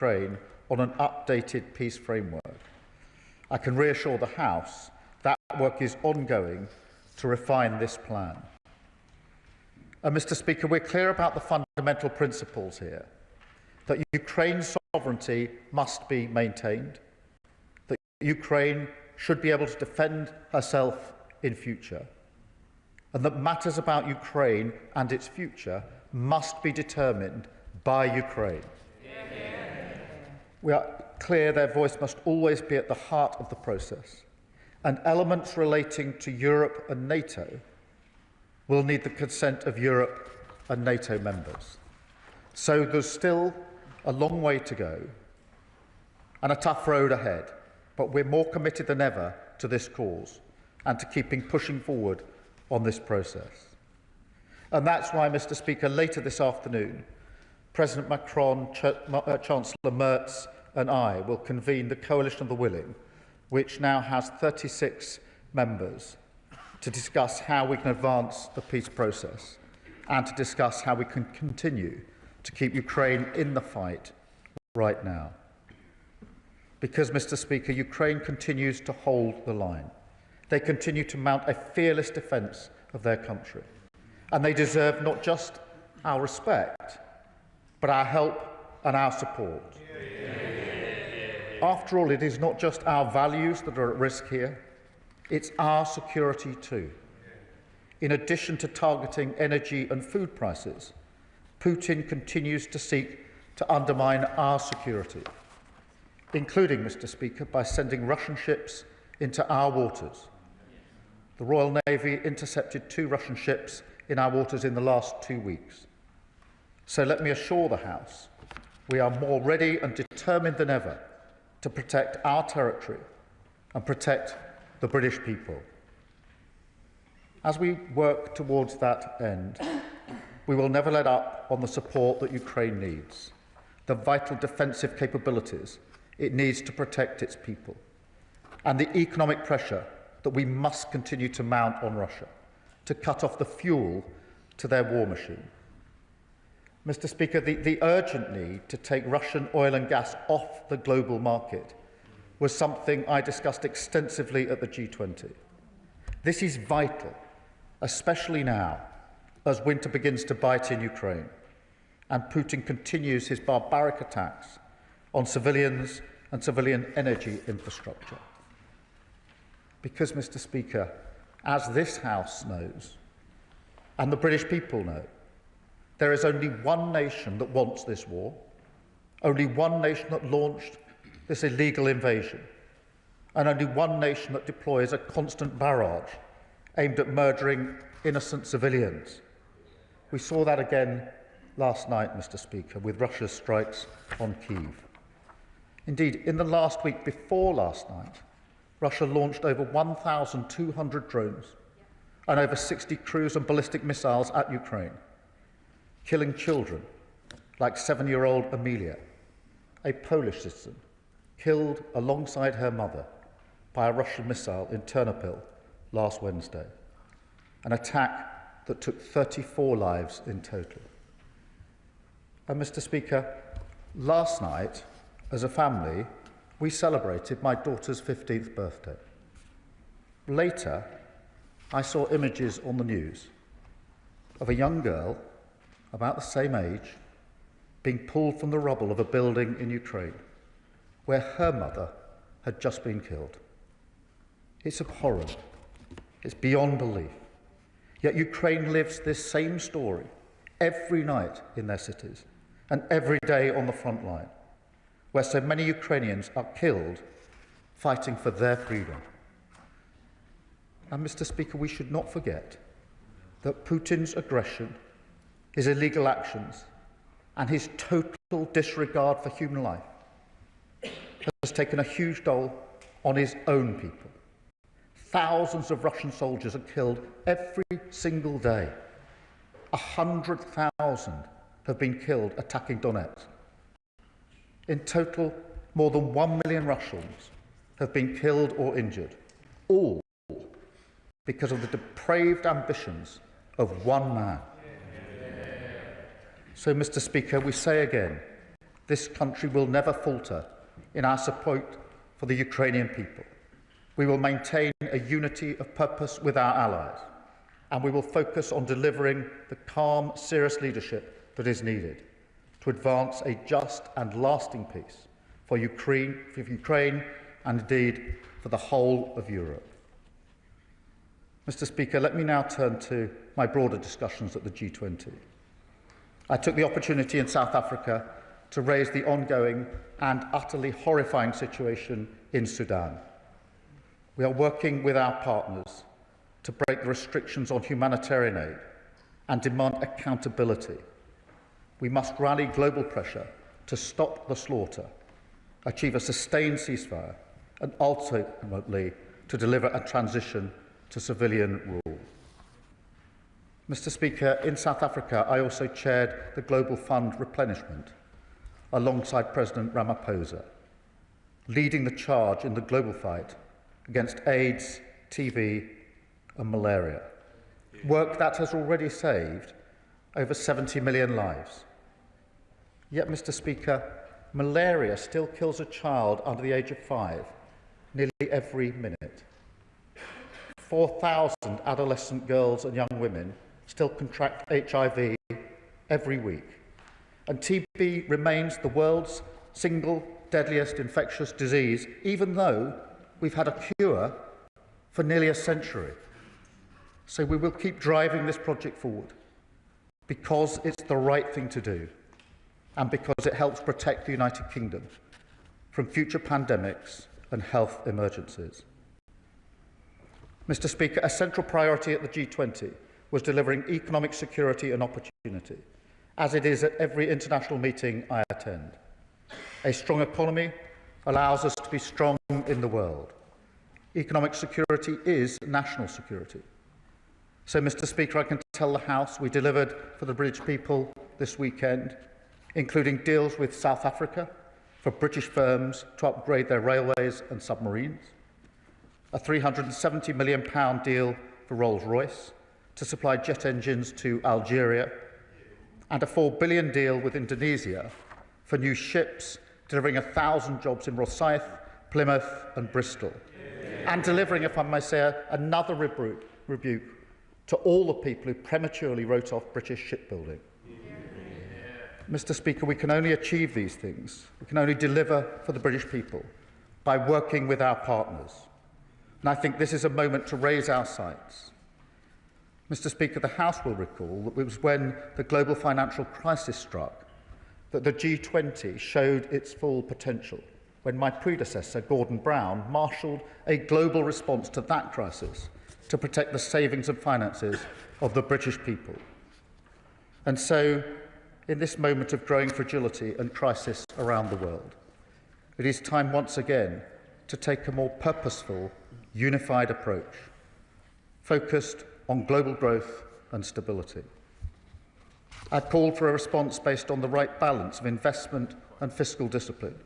Ukraine on an updated peace framework. I can reassure the House that work is ongoing to refine this plan. Mr. Speaker, we're clear about the fundamental principles here, that Ukraine's sovereignty must be maintained, that Ukraine should be able to defend herself in future, and that matters about Ukraine and its future must be determined by Ukraine. We are clear their voice must always be at the heart of the process, and elements relating to Europe and NATO will need the consent of Europe and NATO members. So there's still a long way to go and a tough road ahead, but we're more committed than ever to this cause and to pushing forward on this process. And that's why, Mr. Speaker, later this afternoon, President Macron, Chancellor Merz and I will convene the Coalition of the Willing, which now has 36 members, to discuss how we can advance the peace process and to discuss how we can continue to keep Ukraine in the fight right now. Because, Mr. Speaker, Ukraine continues to hold the line. They continue to mount a fearless defence of their country. And they deserve not just our respect, but our help and our support. After all, it is not just our values that are at risk here, it's our security too. In addition to targeting energy and food prices, Putin continues to seek to undermine our security, including, Mr. Speaker, by sending Russian ships into our waters. The Royal Navy intercepted 2 Russian ships in our waters in the last 2 weeks. So let me assure the House, we are more ready and determined than ever to protect our territory and protect the British people. As we work towards that end, we will never let up on the support that Ukraine needs, the vital defensive capabilities it needs to protect its people, and the economic pressure that we must continue to mount on Russia to cut off the fuel to their war machine. Mr. Speaker, the urgent need to take Russian oil and gas off the global market was something I discussed extensively at the G20. This is vital, especially now, as winter begins to bite in Ukraine and Putin continues his barbaric attacks on civilians and civilian energy infrastructure. Because, Mr. Speaker, as this House knows, and the British people know, there is only one nation that wants this war, only one nation that launched this illegal invasion, and only one nation that deploys a constant barrage aimed at murdering innocent civilians. We saw that again last night, Mr. Speaker, with Russia's strikes on Kyiv. Indeed, in the last week before last night, Russia launched over 1,200 drones and over 60 cruise and ballistic missiles at Ukraine, killing children like 7-year-old Amelia, a Polish citizen, killed alongside her mother by a Russian missile in Ternopil last Wednesday, an attack that took 34 lives in total. And, Mr. Speaker, last night, as a family, we celebrated my daughter's 15th birthday. Later, I saw images on the news of a young girl about the same age being pulled from the rubble of a building in Ukraine where her mother had just been killed. It's abhorrent. It's beyond belief. Yet Ukraine lives this same story every night in their cities and every day on the front line, where so many Ukrainians are killed fighting for their freedom. And, Mr. Speaker, we should not forget that Putin's aggression, his illegal actions, and his total disregard for human life has taken a huge toll on his own people. Thousands of Russian soldiers are killed every single day. 100,000 have been killed attacking Donetsk. In total, more than 1 million Russians have been killed or injured, all because of the depraved ambitions of one man. So, Mr. Speaker, we say again, this country will never falter in our support for the Ukrainian people. We will maintain a unity of purpose with our allies, and we will focus on delivering the calm, serious leadership that is needed to advance a just and lasting peace for Ukraine and indeed for the whole of Europe. Mr. Speaker, let me now turn to my broader discussions at the G20. I took the opportunity in South Africa to raise the ongoing and utterly horrifying situation in Sudan. We are working with our partners to break the restrictions on humanitarian aid and demand accountability. We must rally global pressure to stop the slaughter, achieve a sustained ceasefire, and ultimately to deliver a transition to civilian rule. Mr. Speaker, in South Africa, I also chaired the Global Fund replenishment alongside President Ramaphosa, leading the charge in the global fight against AIDS, TB, and malaria. Work that has already saved over 70 million lives. Yet, Mr. Speaker, malaria still kills a child under the age of 5 nearly every minute. 4,000 adolescent girls and young women still contract HIV every week. And TB remains the world's single deadliest infectious disease, even though we've had a cure for nearly a century. So we will keep driving this project forward because it's the right thing to do and because it helps protect the United Kingdom from future pandemics and health emergencies. Mr. Speaker, a central priority at the G20 was delivering economic security and opportunity, as it is at every international meeting I attend. A strong economy allows us to be strong in the world. Economic security is national security. So, Mr. Speaker, I can tell the House we delivered for the British people this weekend, including deals with South Africa for British firms to upgrade their railways and submarines, a £370 million deal for Rolls-Royce to supply jet engines to Algeria, and a £4 billion deal with Indonesia for new ships, delivering 1,000 jobs in Rosyth, Plymouth and Bristol, and delivering, if I may say, another rebuke to all the people who prematurely wrote off British shipbuilding. Mr. Speaker, we can only achieve these things, we can only deliver for the British people by working with our partners. And I think this is a moment to raise our sights. Mr. Speaker, the House will recall that it was when the global financial crisis struck that the G20 showed its full potential, when my predecessor, Gordon Brown, marshalled a global response to that crisis to protect the savings and finances of the British people. And so, in this moment of growing fragility and crisis around the world, it is time once again to take a more purposeful, unified approach, focused on global growth and stability. I've called for a response based on the right balance of investment and fiscal discipline,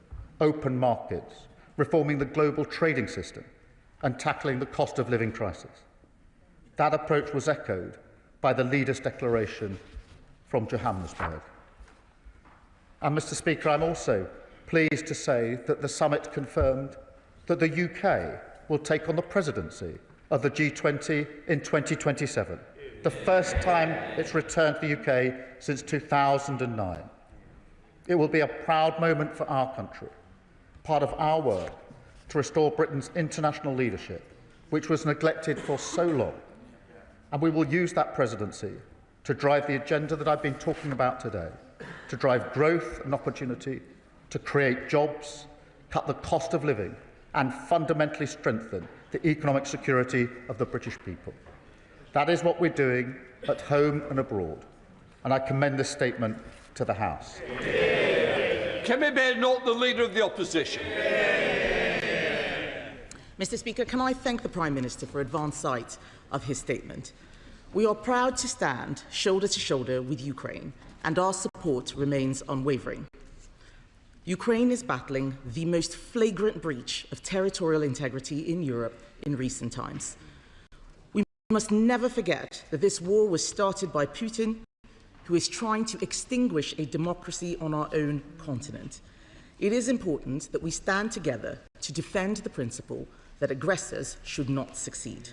open markets, reforming the global trading system, and tackling the cost of living crisis. That approach was echoed by the leaders' declaration from Johannesburg. And, Mr. Speaker, I'm also pleased to say that the summit confirmed that the UK will take on the presidency of the G20 in 2027, the first time it's returned to the UK since 2009. It will be a proud moment for our country, part of our work to restore Britain's international leadership, which was neglected for so long. And we will use that presidency to drive the agenda that I've been talking about today, to drive growth and opportunity, to create jobs, cut the cost of living, and fundamentally strengthen the economic security of the British people. That is what we're doing at home and abroad, and I commend this statement to the House. Can we note the Leader of the Opposition? Mr. Speaker, can I thank the Prime Minister for advance sight of his statement. We are proud to stand shoulder to shoulder with Ukraine, and our support remains unwavering. Ukraine is battling the most flagrant breach of territorial integrity in Europe in recent times. We must never forget that this war was started by Putin, who is trying to extinguish a democracy on our own continent. It is important that we stand together to defend the principle that aggressors should not succeed.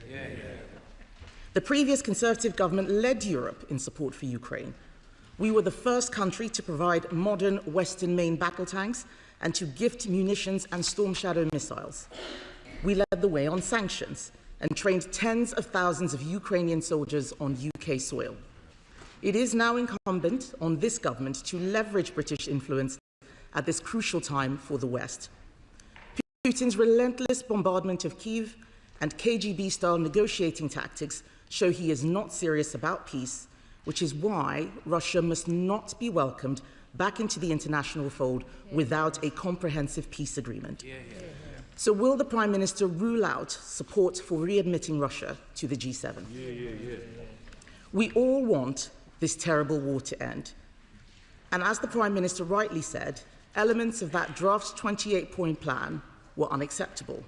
The previous Conservative government led Europe in support for Ukraine. We were the first country to provide modern Western main battle tanks and to gift munitions and Storm Shadow missiles. We led the way on sanctions and trained tens of thousands of Ukrainian soldiers on UK soil. It is now incumbent on this government to leverage British influence at this crucial time for the West. Putin's relentless bombardment of Kyiv and KGB-style negotiating tactics show he is not serious about peace, which is why Russia must not be welcomed back into the international fold without a comprehensive peace agreement. So will the Prime Minister rule out support for readmitting Russia to the G7? We all want this terrible war to end. And as the Prime Minister rightly said, elements of that draft 28-point plan were unacceptable.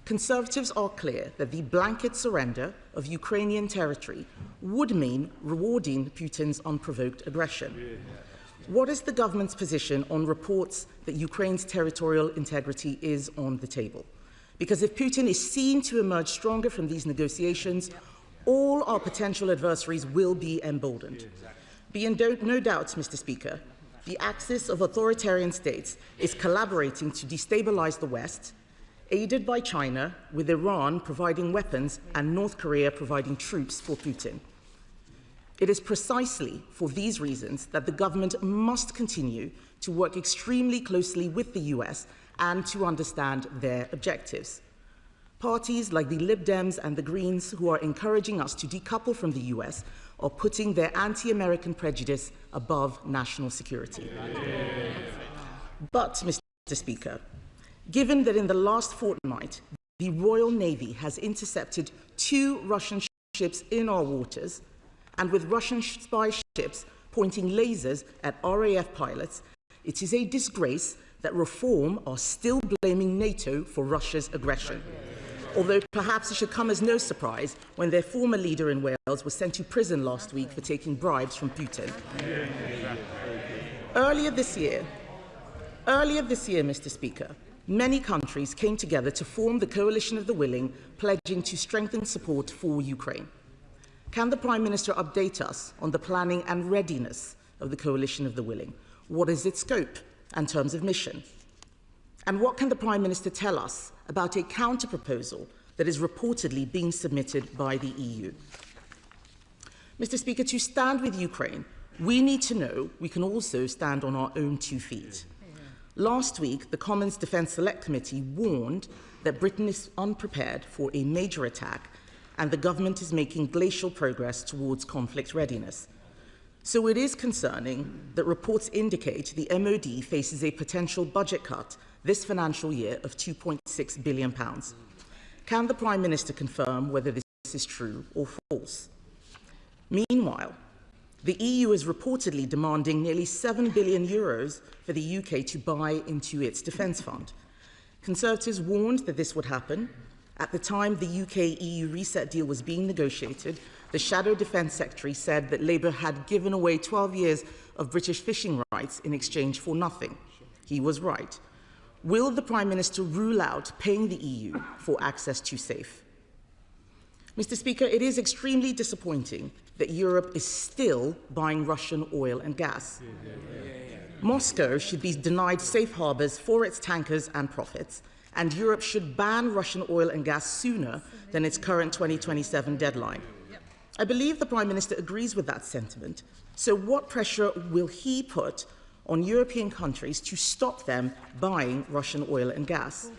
Conservatives are clear that the blanket surrender of Ukrainian territory would mean rewarding Putin's unprovoked aggression. What is the government's position on reports that Ukraine's territorial integrity is on the table? Because if Putin is seen to emerge stronger from these negotiations, all our potential adversaries will be emboldened. Be in no doubt, Mr. Speaker, the axis of authoritarian states is collaborating to destabilize the West, aided by China, with Iran providing weapons and North Korea providing troops for Putin. It is precisely for these reasons that the government must continue to work extremely closely with the US and to understand their objectives. Parties like the Lib Dems and the Greens, who are encouraging us to decouple from the US, are putting their anti-American prejudice above national security. But, Mr. Speaker, given that in the last fortnight, the Royal Navy has intercepted 2 Russian ships in our waters, and with Russian spy ships pointing lasers at RAF pilots, it is a disgrace that Reform are still blaming NATO for Russia's aggression. Although perhaps it should come as no surprise when their former leader in Wales was sent to prison last week for taking bribes from Putin. Earlier this year, Mr. Speaker, many countries came together to form the Coalition of the Willing, pledging to strengthen support for Ukraine. Can the Prime Minister update us on the planning and readiness of the Coalition of the Willing? What is its scope and terms of mission? And what can the Prime Minister tell us about a counter-proposal that is reportedly being submitted by the EU? Mr. Speaker, to stand with Ukraine, we need to know we can also stand on our own 2 feet. Last week, the Commons Defence Select Committee warned that Britain is unprepared for a major attack and the government is making glacial progress towards conflict readiness. So it is concerning that reports indicate the MOD faces a potential budget cut this financial year of £2.6 billion. Can the Prime Minister confirm whether this is true or false? Meanwhile, the EU is reportedly demanding nearly €7 billion for the UK to buy into its defence fund. Conservatives warned that this would happen. At the time the UK-EU reset deal was being negotiated, the Shadow Defence Secretary said that Labour had given away 12 years of British fishing rights in exchange for nothing. He was right. Will the Prime Minister rule out paying the EU for access to SAFE? Mr. Speaker, it is extremely disappointing that Europe is still buying Russian oil and gas. Moscow should be denied safe harbours for its tankers and profits, and Europe should ban Russian oil and gas sooner than its current 2027 deadline. I believe the Prime Minister agrees with that sentiment, so what pressure will he put on European countries to stop them buying Russian oil and gas?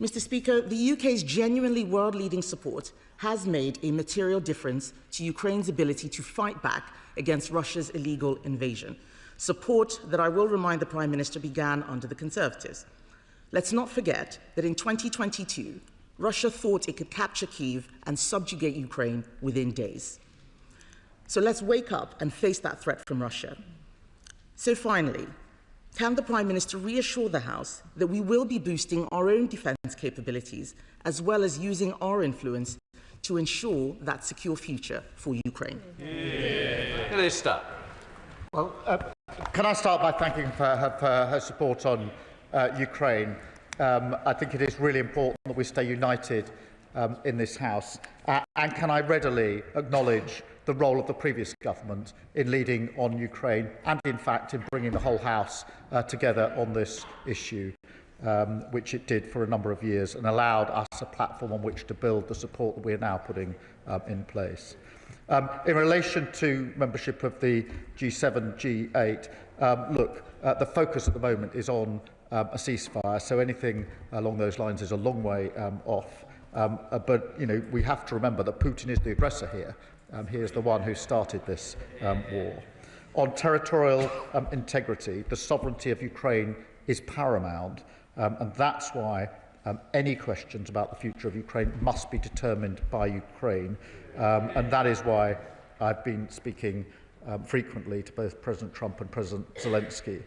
Mr. Speaker, the UK's genuinely world-leading support has made a material difference to Ukraine's ability to fight back against Russia's illegal invasion, support that I will remind the Prime Minister began under the Conservatives. Let's not forget that in 2022, Russia thought it could capture Kyiv and subjugate Ukraine within days. So let's wake up and face that threat from Russia. So finally, can the Prime Minister reassure the House that we will be boosting our own defence capabilities as well as using our influence to ensure that secure future for Ukraine? Minister. Well, can I start by thanking her for her support on Ukraine? I think it is really important that we stay united in this House. And can I readily acknowledge the role of the previous government in leading on Ukraine and, in fact, in bringing the whole House together on this issue, which it did for a number of years and allowed us a platform on which to build the support that we are now putting in place. In relation to membership of the G7, G8, look, the focus at the moment is on a ceasefire, so anything along those lines is a long way off. But we have to remember that Putin is the aggressor here. He is the one who started this war. On territorial integrity, the sovereignty of Ukraine is paramount, and that's why any questions about the future of Ukraine must be determined by Ukraine. And that is why I've been speaking frequently to both President Trump and President Zelensky.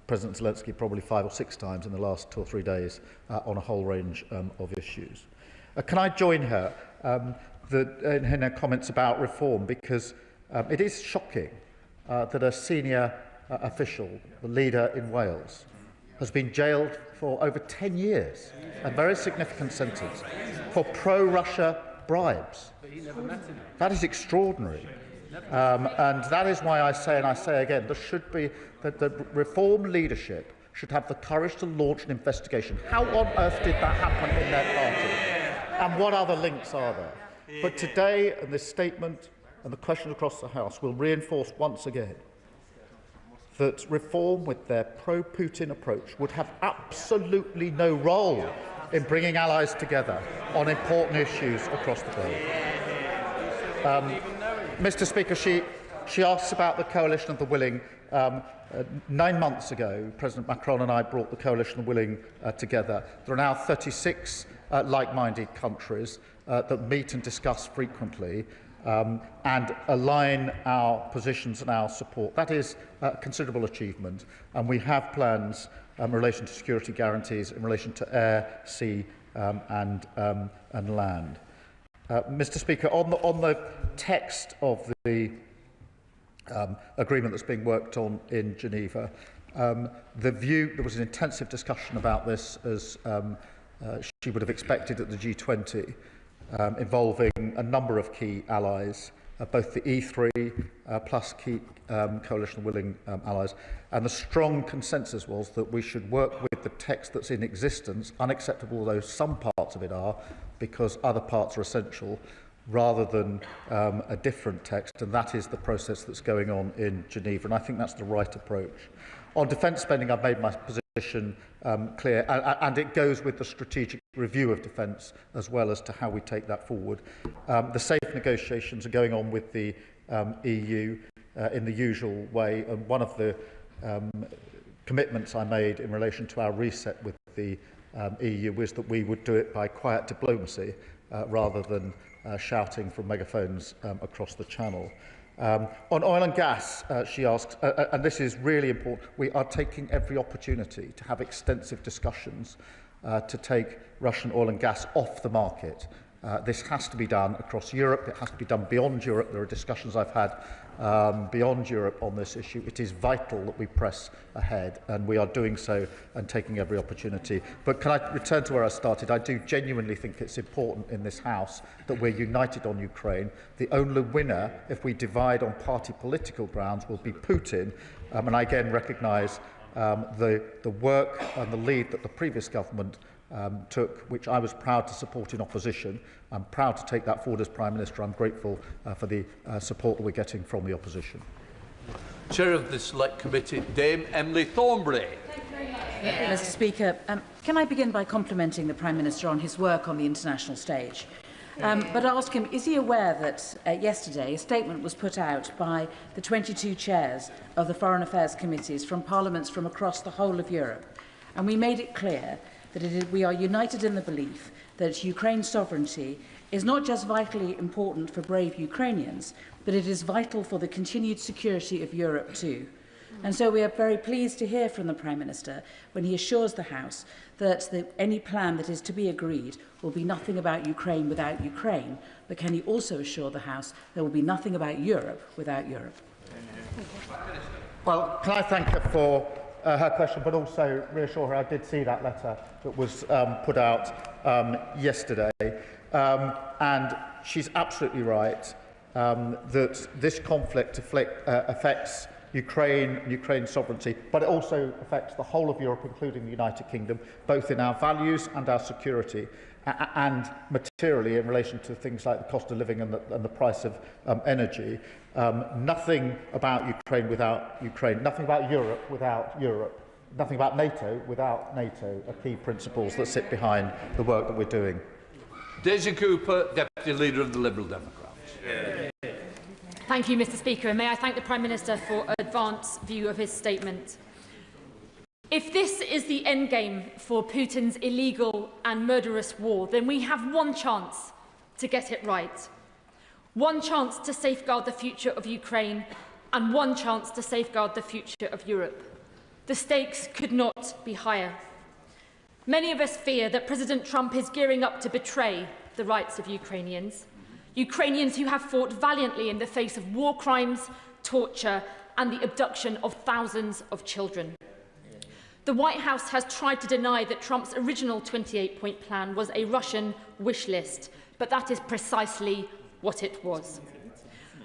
President Zelensky probably 5 or 6 times in the last 2 or 3 days on a whole range of issues. Can I join her in her comments about reform? Because it is shocking that a senior official, the leader in Wales, has been jailed for over 10 years, a very significant sentence, for pro-Russia bribes. That is extraordinary. And that is why I say, and I say again, there should be that the reform leadership should have the courage to launch an investigation. How on earth did that happen in their party? And what other links are there? But today, and this statement and the questions across the House will reinforce once again that reform with their pro-Putin approach would have absolutely no role in bringing allies together on important issues across the globe. Mr. Speaker, she asks about the coalition of the willing. 9 months ago, President Macron and I brought the coalition of willing together. There are now 36 like-minded countries that meet and discuss frequently and align our positions and our support. That is a considerable achievement, and we have plans in relation to security guarantees, in relation to air, sea and land. Mr. Speaker, on the text of the agreement that's being worked on in Geneva, there was an intensive discussion about this, as she would have expected at the G20, involving a number of key allies, both the E3 plus key coalition of willing allies, and the strong consensus was that we should work with the text that's in existence, unacceptable though some parts of it are, because other parts are essential, rather than a different text, and that is the process that's going on in Geneva, and I think that's the right approach. On defence spending, I've made my position clear, and it goes with the strategic review of defence as well as to how we take that forward. The safe negotiations are going on with the EU in the usual way, and one of the commitments I made in relation to our reset with the EU was that we would do it by quiet diplomacy rather than shouting from megaphones across the channel. On oil and gas, she asks, and this is really important, we are taking every opportunity to have extensive discussions to take Russian oil and gas off the market. This has to be done across Europe. It has to be done beyond Europe. There are discussions I've had beyond Europe on this issue. It is vital that we press ahead, and we are doing so and taking every opportunity. But can I return to where I started? I do genuinely think it's important in this House that we're united on Ukraine. The only winner, if we divide on party political grounds, will be Putin. And I again recognise the work and the lead that the previous government took, which I was proud to support in opposition. I'm proud to take that forward as Prime Minister. I'm grateful for the support that we're getting from the opposition. Chair of the Select Committee, Dame Emily Thornberry. Mr. Speaker, can I begin by complimenting the Prime Minister on his work on the international stage? But ask him, is he aware that yesterday a statement was put out by the 22 chairs of the Foreign Affairs Committees from parliaments from across the whole of Europe, and we made it clear that we are united in the belief that Ukraine's sovereignty is not just vitally important for brave Ukrainians, but it is vital for the continued security of Europe too. And so we are very pleased to hear from the Prime Minister when he assures the House that any plan that is to be agreed will be nothing about Ukraine without Ukraine, but can he also assure the House there will be nothing about Europe without Europe? Well, can I thank her for her question, but also reassure her I did see that letter that was put out yesterday. And she's absolutely right that this conflict affects Ukraine's sovereignty, but it also affects the whole of Europe, including the United Kingdom, both in our values and our security, and materially in relation to things like the cost of living and the price of energy. Nothing about Ukraine without Ukraine, nothing about Europe without Europe, nothing about NATO without NATO are key principles that sit behind the work that we're doing. Daisy Cooper, Deputy Leader of the Liberal Democrats. Thank you, Mr. Speaker, and may I thank the Prime Minister for an advanced view of his statement. If this is the endgame for Putin's illegal and murderous war, then we have one chance to get it right. One chance to safeguard the future of Ukraine and one chance to safeguard the future of Europe. The stakes could not be higher. Many of us fear that President Trump is gearing up to betray the rights of Ukrainians. Ukrainians who have fought valiantly in the face of war crimes, torture and the abduction of thousands of children. The White House has tried to deny that Trump's original 28-point plan was a Russian wish list, but that is precisely what it was.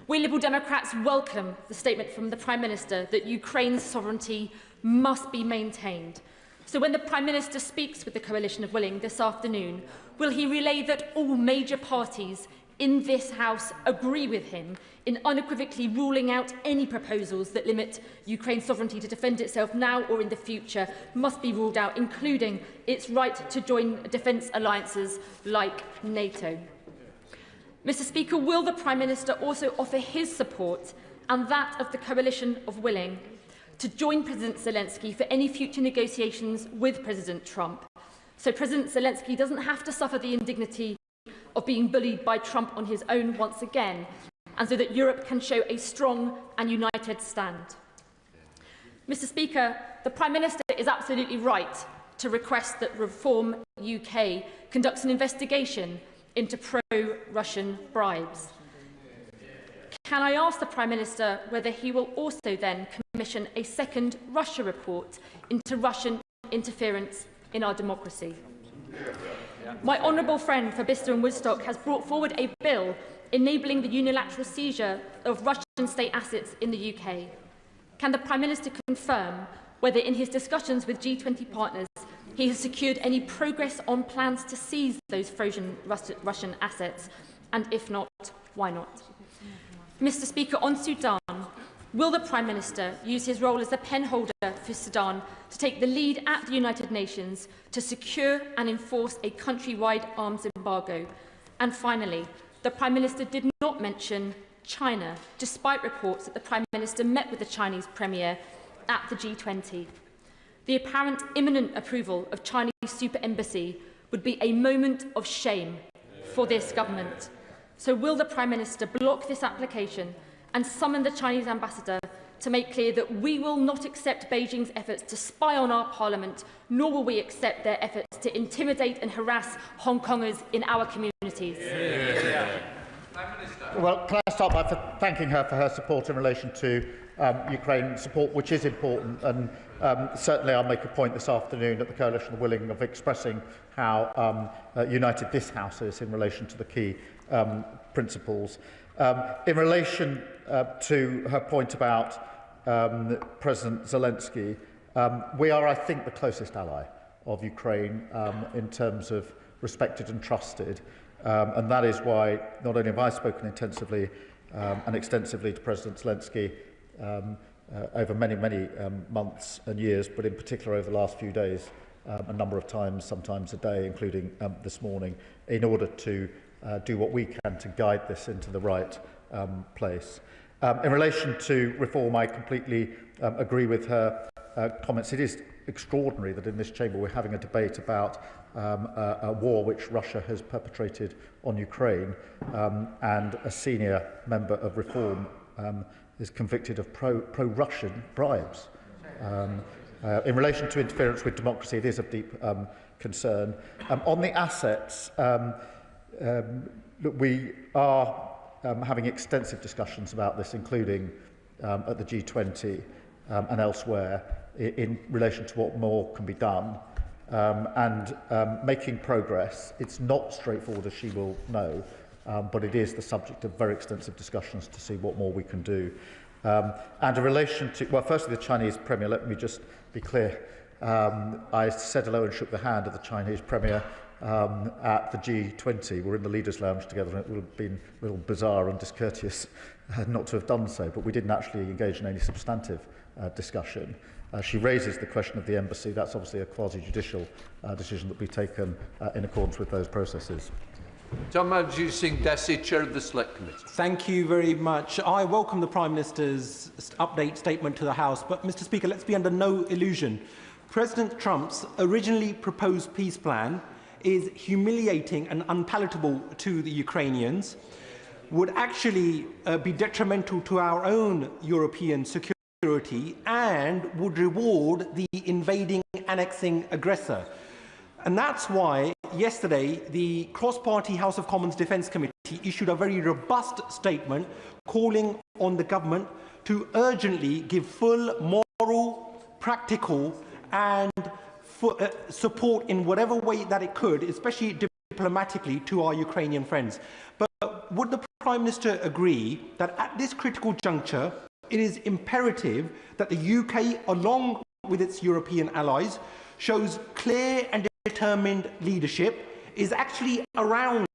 We Liberal Democrats welcome the statement from the Prime Minister that Ukraine's sovereignty must be maintained. So when the Prime Minister speaks with the Coalition of Willing this afternoon, will he relay that all major parties in this House agree with him in unequivocally ruling out any proposals that limit Ukraine's sovereignty to defend itself now or in the future must be ruled out, including its right to join defence alliances like NATO? Mr. Speaker, will the Prime Minister also offer his support and that of the Coalition of Willing to join President Zelensky for any future negotiations with President Trump, so President Zelensky doesn't have to suffer the indignity of being bullied by Trump on his own once again, and so that Europe can show a strong and united stand? Mr. Speaker, the Prime Minister is absolutely right to request that Reform UK conducts an investigation into pro-Russian bribes. Can I ask the Prime Minister whether he will also then commission a second Russia report into Russian interference in our democracy? My honourable friend for Bicester and Woodstock has brought forward a bill enabling the unilateral seizure of Russian state assets in the UK. Can the Prime Minister confirm whether in his discussions with G20 partners he has secured any progress on plans to seize those frozen Russian assets, and if not, why not? Mr. Speaker, on Sudan, will the Prime Minister use his role as the penholder for Sudan to take the lead at the United Nations to secure and enforce a countrywide arms embargo? And finally, the Prime Minister did not mention China, despite reports that the Prime Minister met with the Chinese Premier at the G20. The apparent imminent approval of Chinese super embassy would be a moment of shame for this government. So will the Prime Minister block this application and summon the Chinese ambassador to make clear that we will not accept Beijing's efforts to spy on our parliament, nor will we accept their efforts to intimidate and harass Hong Kongers in our communities? Well, can I start by thanking her for her support in relation to Ukraine support, which is important, and certainly I'll make a point this afternoon at the Coalition of Willing of expressing how united this House is in relation to the key principles. In relation to her point about President Zelensky, we are, I think, the closest ally of Ukraine in terms of respected and trusted, and that is why not only have I spoken intensively and extensively to President Zelensky over many months and years, but in particular over the last few days, a number of times, sometimes a day, including this morning, in order to do what we can to guide this into the right place. In relation to reform, I completely agree with her comments. It is extraordinary that in this chamber we're having a debate about a war which Russia has perpetrated on Ukraine, and a senior member of Reform is convicted of pro-Russian bribes. In relation to interference with democracy, it is of deep concern. On the assets, look, we are having extensive discussions about this, including at the G20 and elsewhere, in relation to what more can be done. Making progress. It's not straightforward, as she will know, but it is the subject of very extensive discussions to see what more we can do. In relation to, well, firstly, the Chinese Premier, let me just be clear. I said hello and shook the hand of the Chinese Premier at the G20. We're in the Leaders' Lounge together, and it would have been a little bizarre and discourteous not to have done so, but we didn't actually engage in any substantive discussion. She raises the question of the embassy. That's obviously a quasi-judicial decision that will be taken in accordance with those processes. Manjit Singh Desi, Chair of the Select Committee. Thank you very much. I welcome the Prime Minister's update statement to the House, but, Mr. Speaker, let's be under no illusion. President Trump's originally proposed peace plan is humiliating and unpalatable to the Ukrainians, would actually be detrimental to our own European security, and would reward the invading, annexing aggressor. And that's why yesterday the cross-party House of Commons Defence Committee issued a very robust statement calling on the government to urgently give full moral, practical and support in whatever way that it could, especially diplomatically, to our Ukrainian friends. But would the Prime Minister agree that at this critical juncture it is imperative that the UK, along with its European allies, shows clear and determined leadership, is actually around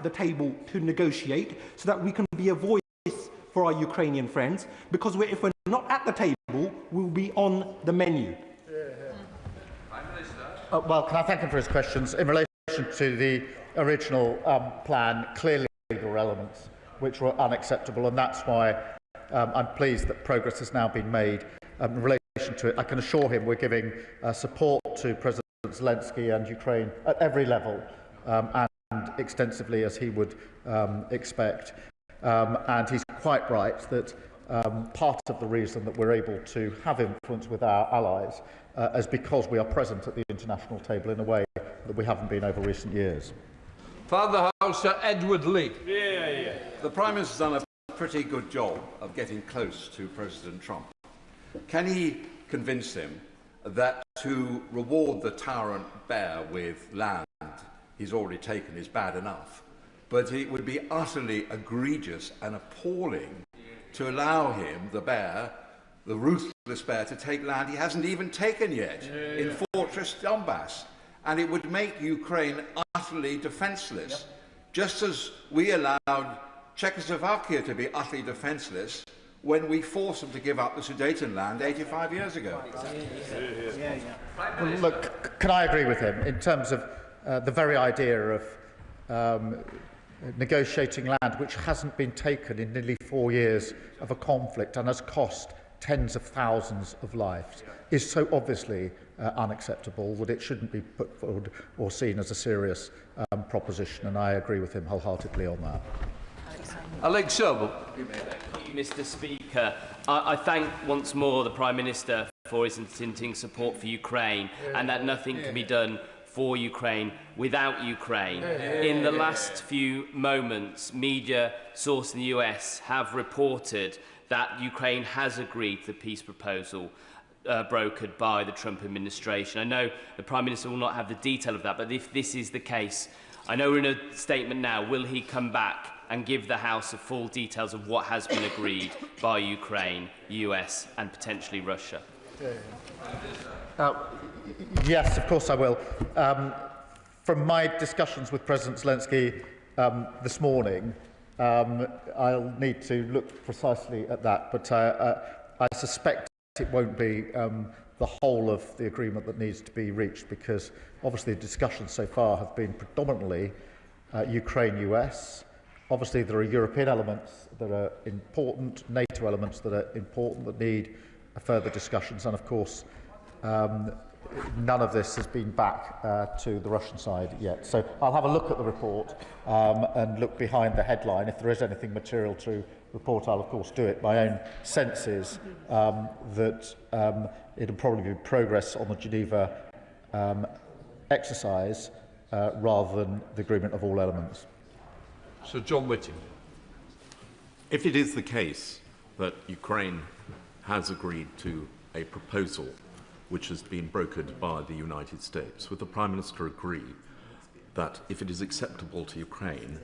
the table to negotiate, so that we can be a voice for our Ukrainian friends? Because if we're not at the table, we'll be on the menu. Well, can I thank him for his questions? In relation to the original plan, clearly there were elements which were unacceptable, and that's why I'm pleased that progress has now been made in relation to it. I can assure him we're giving support to President Zelensky and Ukraine at every level and extensively, as he would expect. And he's quite right that part of the reason that we're able to have influence with our allies is because we are present at the international table in a way that we haven't been over recent years. Father House, Edward Lee. The Prime Minister's done a pretty good job of getting close to President Trump. Can he convince him that to reward the tyrant bear with land he's already taken is bad enough, but it would be utterly egregious and appalling to allow him, the bear, the ruthless bear, to take land he hasn't even taken yet in Fortress Donbass? And it would make Ukraine utterly defenceless, just as we allowed Czechoslovakia to be utterly defenceless when we forced them to give up the Sudeten land 85 years ago. Well, look, can I agree with him in terms of the very idea of negotiating land which hasn't been taken in nearly 4 years of a conflict and has cost tens of thousands of lives is so obviously unacceptable that it shouldn't be put forward or seen as a serious proposition, and I agree with him wholeheartedly on that. Alex Sobel. Mr. Speaker, I thank once more the Prime Minister for his untinting support for Ukraine and that nothing can be done for Ukraine without Ukraine. In the last few moments, media sources in the US have reported that Ukraine has agreed to the peace proposal brokered by the Trump administration. I know the Prime Minister will not have the detail of that, but if this is the case, I know we're in a statement now, will he come back and give the House the full details of what has been agreed by Ukraine, US and potentially Russia? Yes, of course I will. From my discussions with President Zelensky this morning, I'll need to look precisely at that, but I suspect it won't be the whole of the agreement that needs to be reached, because obviously the discussions so far have been predominantly Ukraine-US. Obviously there are European elements that are important, NATO elements that are important that need further discussions, and of course none of this has been back to the Russian side yet. So I'll have a look at the report and look behind the headline. If there is anything material to report, I'll of course do it. My own sense is that it'll probably be progress on the Geneva exercise rather than the agreement of all elements. Sir John Whitting. If it is the case that Ukraine has agreed to a proposal which has been brokered by the United States, would the Prime Minister agree that if it is acceptable to Ukraine,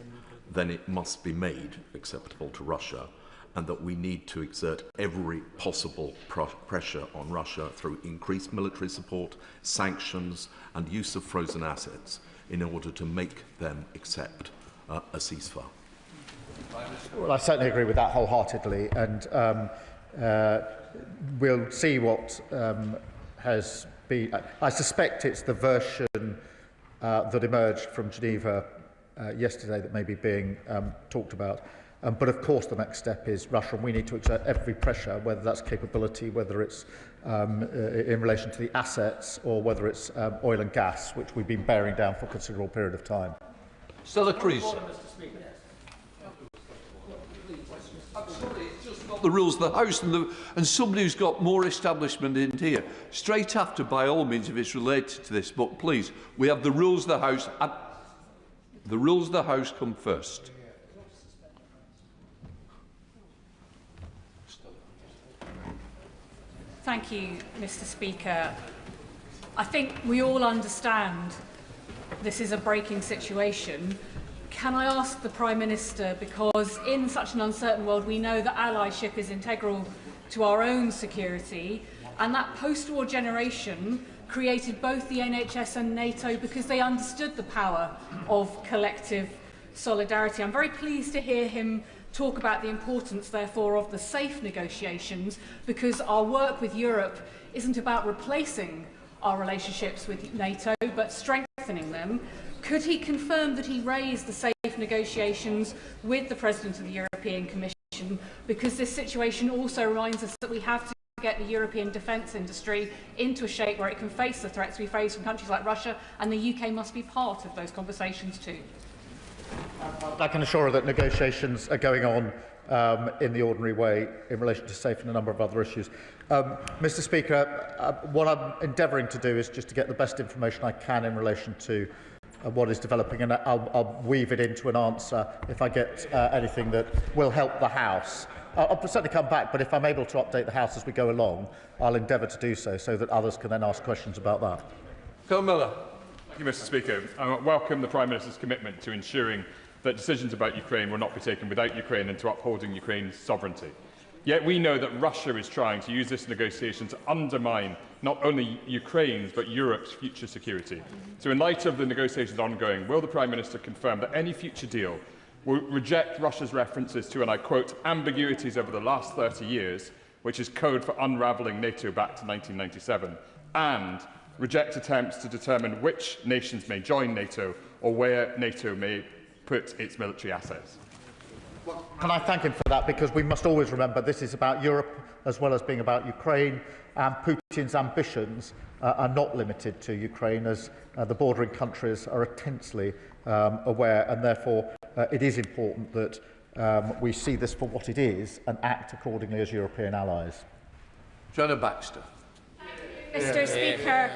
then it must be made acceptable to Russia, and that we need to exert every possible pressure on Russia through increased military support, sanctions and use of frozen assets in order to make them accept a ceasefire? Well, I certainly agree with that wholeheartedly, and we'll see what has been. I suspect it's the version that emerged from Geneva yesterday that may be being talked about. But of course the next step is Russia, and we need to exert every pressure, whether that's capability, whether it's in relation to the assets, or whether it's oil and gas, which we've been bearing down for a considerable period of time. Stella Creasy. It's just not the rules of the House, and somebody who's got more establishment in here. Straight after, by all means, if it's related to this, but please, we have the rules of the House, and the rules of the House come first. Thank you, Mr. Speaker. I think we all understand this is a breaking situation. Can I ask the Prime Minister, because in such an uncertain world we know that allyship is integral to our own security, and that post-war generation created both the NHS and NATO because they understood the power of collective solidarity. I'm very pleased to hear him talk about the importance, therefore, of the safe negotiations, because our work with Europe isn't about replacing our relationships with NATO, but strengthening them. Could he confirm that he raised the safe negotiations with the President of the European Commission? Because this situation also reminds us that we have to get the European defence industry into a shape where it can face the threats we face from countries like Russia, and the UK must be part of those conversations too. I can assure her that negotiations are going on in the ordinary way in relation to SAFE and a number of other issues. Mr. Speaker, what I'm endeavouring to do is just to get the best information I can in relation to what is developing, and I'll weave it into an answer if I get anything that will help the House. I'll certainly come back, but if I'm able to update the House as we go along, I'll endeavour to do so that others can then ask questions about that. Phil Miller. Thank you, Mr. Speaker. I welcome the Prime Minister's commitment to ensuring that decisions about Ukraine will not be taken without Ukraine and to upholding Ukraine's sovereignty. Yet we know that Russia is trying to use this negotiation to undermine not only Ukraine's but Europe's future security. So in light of the negotiations ongoing, will the Prime Minister confirm that any future deal will reject Russia's references to, and I quote, ambiguities over the last 30 years, which is code for unravelling NATO back to 1997, and reject attempts to determine which nations may join NATO or where NATO may put its military assets? Can I thank him for that, because we must always remember this is about Europe as well as being about Ukraine, and Putin's ambitions are not limited to Ukraine, as the bordering countries are intensely aware, and therefore it is important that we see this for what it is and act accordingly as European allies. Jenna Baxter. Mr. Speaker,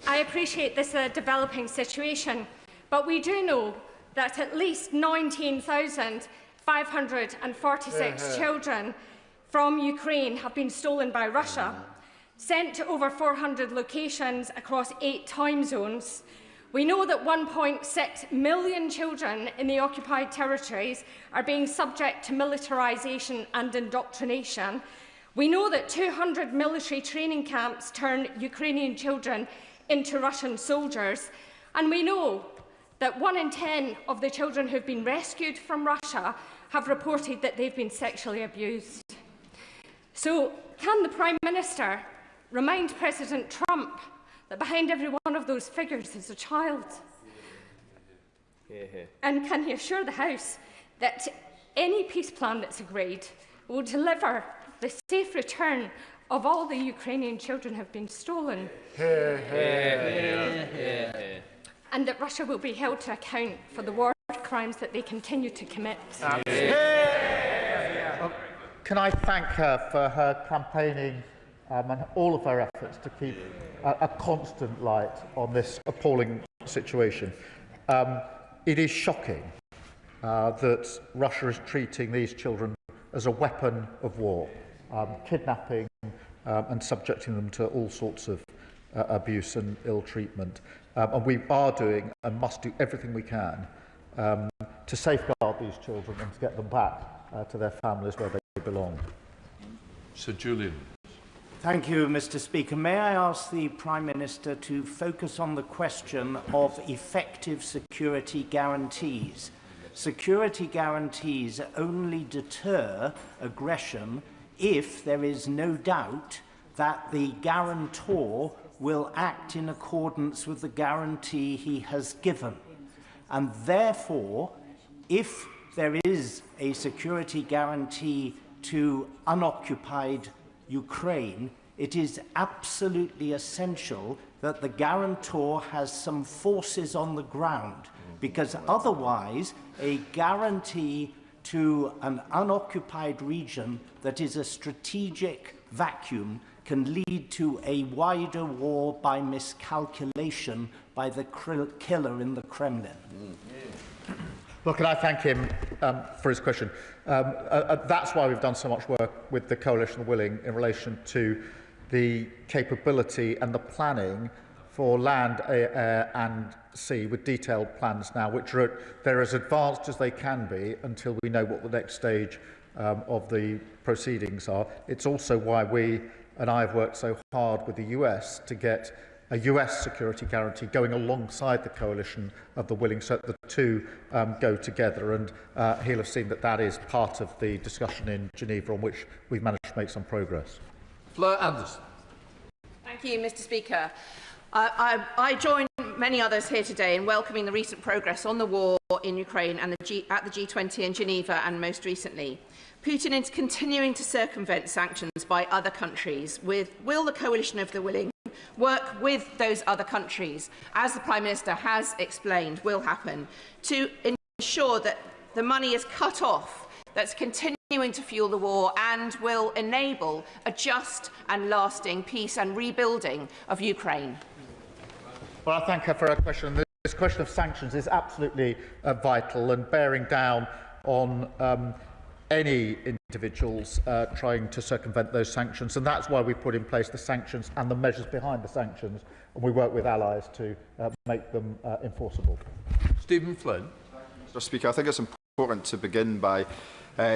I appreciate this is a developing situation, but we do know that at least 19,546 children from Ukraine have been stolen by Russia, sent to over 400 locations across 8 time zones. We know that 1.6 million children in the occupied territories are being subject to militarisation and indoctrination. We know that 200 military training camps turn Ukrainian children into Russian soldiers, and we know that 1 in 10 of the children who have been rescued from Russia have reported that they've been sexually abused. So, can the Prime Minister remind President Trump that behind every one of those figures is a child? And can he assure the House that any peace plan that's agreed will deliver the safe return of all the Ukrainian children have been stolen. And that Russia will be held to account for the war crimes that they continue to commit. Can I thank her for her campaigning and all of her efforts to keep a constant light on this appalling situation. It is shocking that Russia is treating these children as a weapon of war, kidnapping and subjecting them to all sorts of abuse and ill treatment. And we are doing and must do everything we can to safeguard these children and to get them back to their families where they belong. Sir Julian. Thank you, Mr. Speaker. May I ask the Prime Minister to focus on the question of effective security guarantees? Security guarantees only deter aggression if there is no doubt that the guarantor will act in accordance with the guarantee he has given. And therefore, if there is a security guarantee to unoccupied Ukraine, it is absolutely essential that the guarantor has some forces on the ground, because otherwise a guarantee to an unoccupied region that is a strategic vacuum can lead to a wider war by miscalculation by the killer in the Kremlin. Well, can I thank him for his question? That's why we've done so much work with the Coalition of the Willing in relation to the capability and the planning for land, air and sea, with detailed plans now, which are they're as advanced as they can be until we know what the next stage of the proceedings are. It's also why we and I have worked so hard with the US to get a US security guarantee going alongside the Coalition of the Willing, so that the two go together. And he'll have seen that that is part of the discussion in Geneva, on which we've managed to make some progress. Fleur Anderson. Thank you, Mr. Speaker. I join many others here today in welcoming the recent progress on the war in Ukraine and at the G20 in Geneva, and most recently. Putin is continuing to circumvent sanctions by other countries. Will the Coalition of the Willing work with those other countries, as the Prime Minister has explained will happen, to ensure that the money is cut off that's continuing to fuel the war and will enable a just and lasting peace and rebuilding of Ukraine? Well, I thank her for her question. This question of sanctions is absolutely vital, and bearing down on any individuals trying to circumvent those sanctions, and that's why we put in place the sanctions and the measures behind the sanctions, and we work with allies to make them enforceable. Stephen Flynn. Mr. Speaker, I think it's important to begin by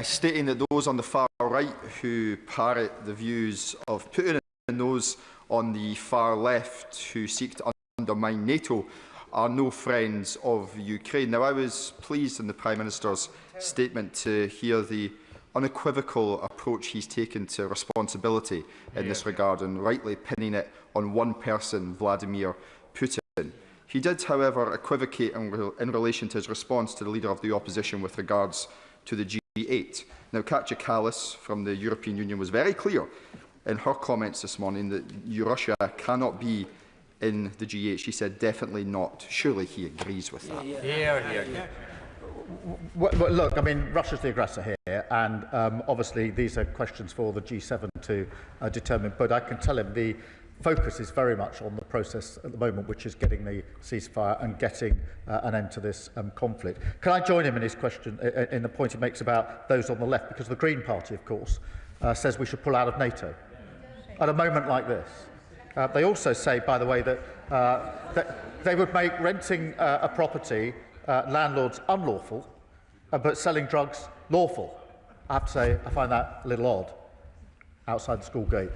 stating that those on the far right who parrot the views of Putin and those on the far left who seek to undermine NATO are no friends of Ukraine. Now, I was pleased in the Prime Minister's statement to hear the unequivocal approach he's taken to responsibility in this regard, and rightly pinning it on one person, Vladimir Putin. He did, however, equivocate in relation to his response to the Leader of the Opposition with regards to the G8. Now, Katja Kallas from the European Union was very clear in her comments this morning that Russia cannot be in the G8. She said definitely not. Surely he agrees with that. Well, look, I mean, Russia's the aggressor here, and obviously these are questions for the G7 to determine. But I can tell him the focus is very much on the process at the moment, which is getting the ceasefire and getting an end to this conflict. Can I join him in his question, in the point he makes about those on the left? Because the Green Party, of course, says we should pull out of NATO at a moment like this. They also say, by the way, that they would make renting a property landlords unlawful, but selling drugs lawful. I have to say, I find that a little odd outside the school gate.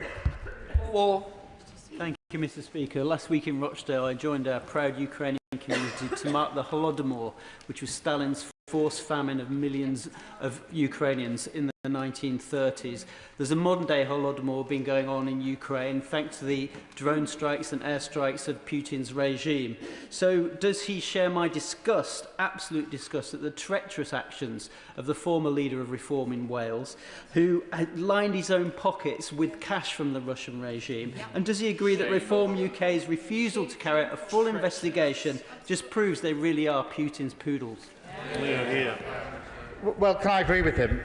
Thank you, Mr. Speaker. Last week in Rochdale, I joined our proud Ukrainian community to mark the Holodomor, which was Stalin's forced famine of millions of Ukrainians in the 1930s. There's a modern-day Holodomor been going on in Ukraine thanks to the drone strikes and airstrikes of Putin's regime. So does he share my disgust, absolute disgust, at the treacherous actions of the former leader of Reform in Wales, who had lined his own pockets with cash from the Russian regime? And does he agree that Reform UK's refusal to carry out a full investigation just proves they really are Putin's poodles? Well, can I agree with him?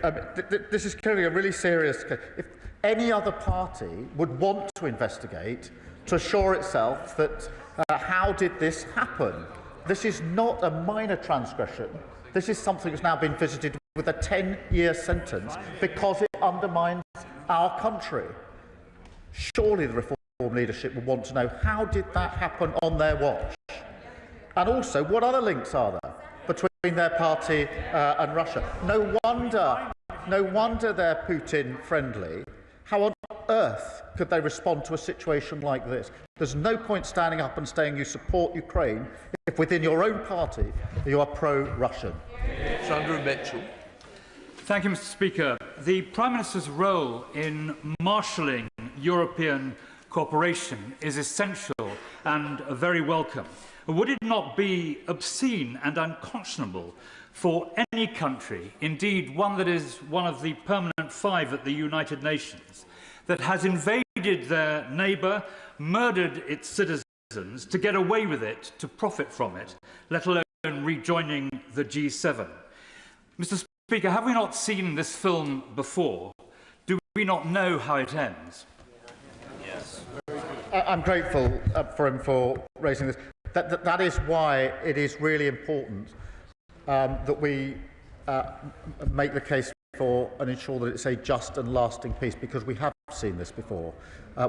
This is clearly a really serious case. If any other party would want to investigate to assure itself that how did this happen? This is not a minor transgression. This is something that's now been visited with a 10-year sentence because it undermines our country. Surely the Reform leadership would want to know how did that happen on their watch? And also, what other links are there between their party and Russia? No wonder they're Putin-friendly. How on earth could they respond to a situation like this? There's no point standing up and saying you support Ukraine if within your own party you are pro-Russian. Sandra Mitchell. Thank you, Mr. Speaker. The Prime Minister's role in marshalling European cooperation is essential and very welcome. Would it not be obscene and unconscionable for any country, indeed one that is one of the permanent 5 at the United Nations, that has invaded their neighbour, murdered its citizens, to get away with it, to profit from it, let alone rejoining the G7? Mr. Speaker, have we not seen this film before? Do we not know how it ends? Yes. I'm grateful for him for raising this. That is why it is really important that we make the case for and ensure that it's a just and lasting peace, because we have seen this before.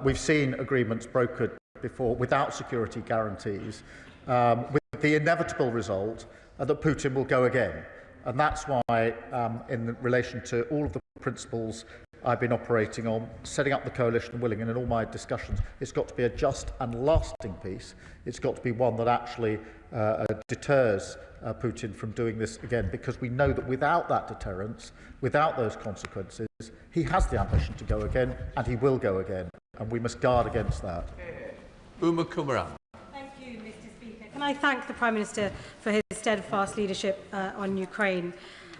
We've seen agreements brokered before without security guarantees, with the inevitable result that Putin will go again. And that's why, in relation to all of the principles I've been operating on, setting up the coalition and willing, and in all my discussions, it's got to be a just and lasting peace. It's got to be one that actually deters Putin from doing this again, because we know that without that deterrence, without those consequences, he has the ambition to go again, and he will go again, and we must guard against that. Uma Kumaran. Thank you, Mr. Speaker. Can I thank the Prime Minister for his steadfast leadership on Ukraine?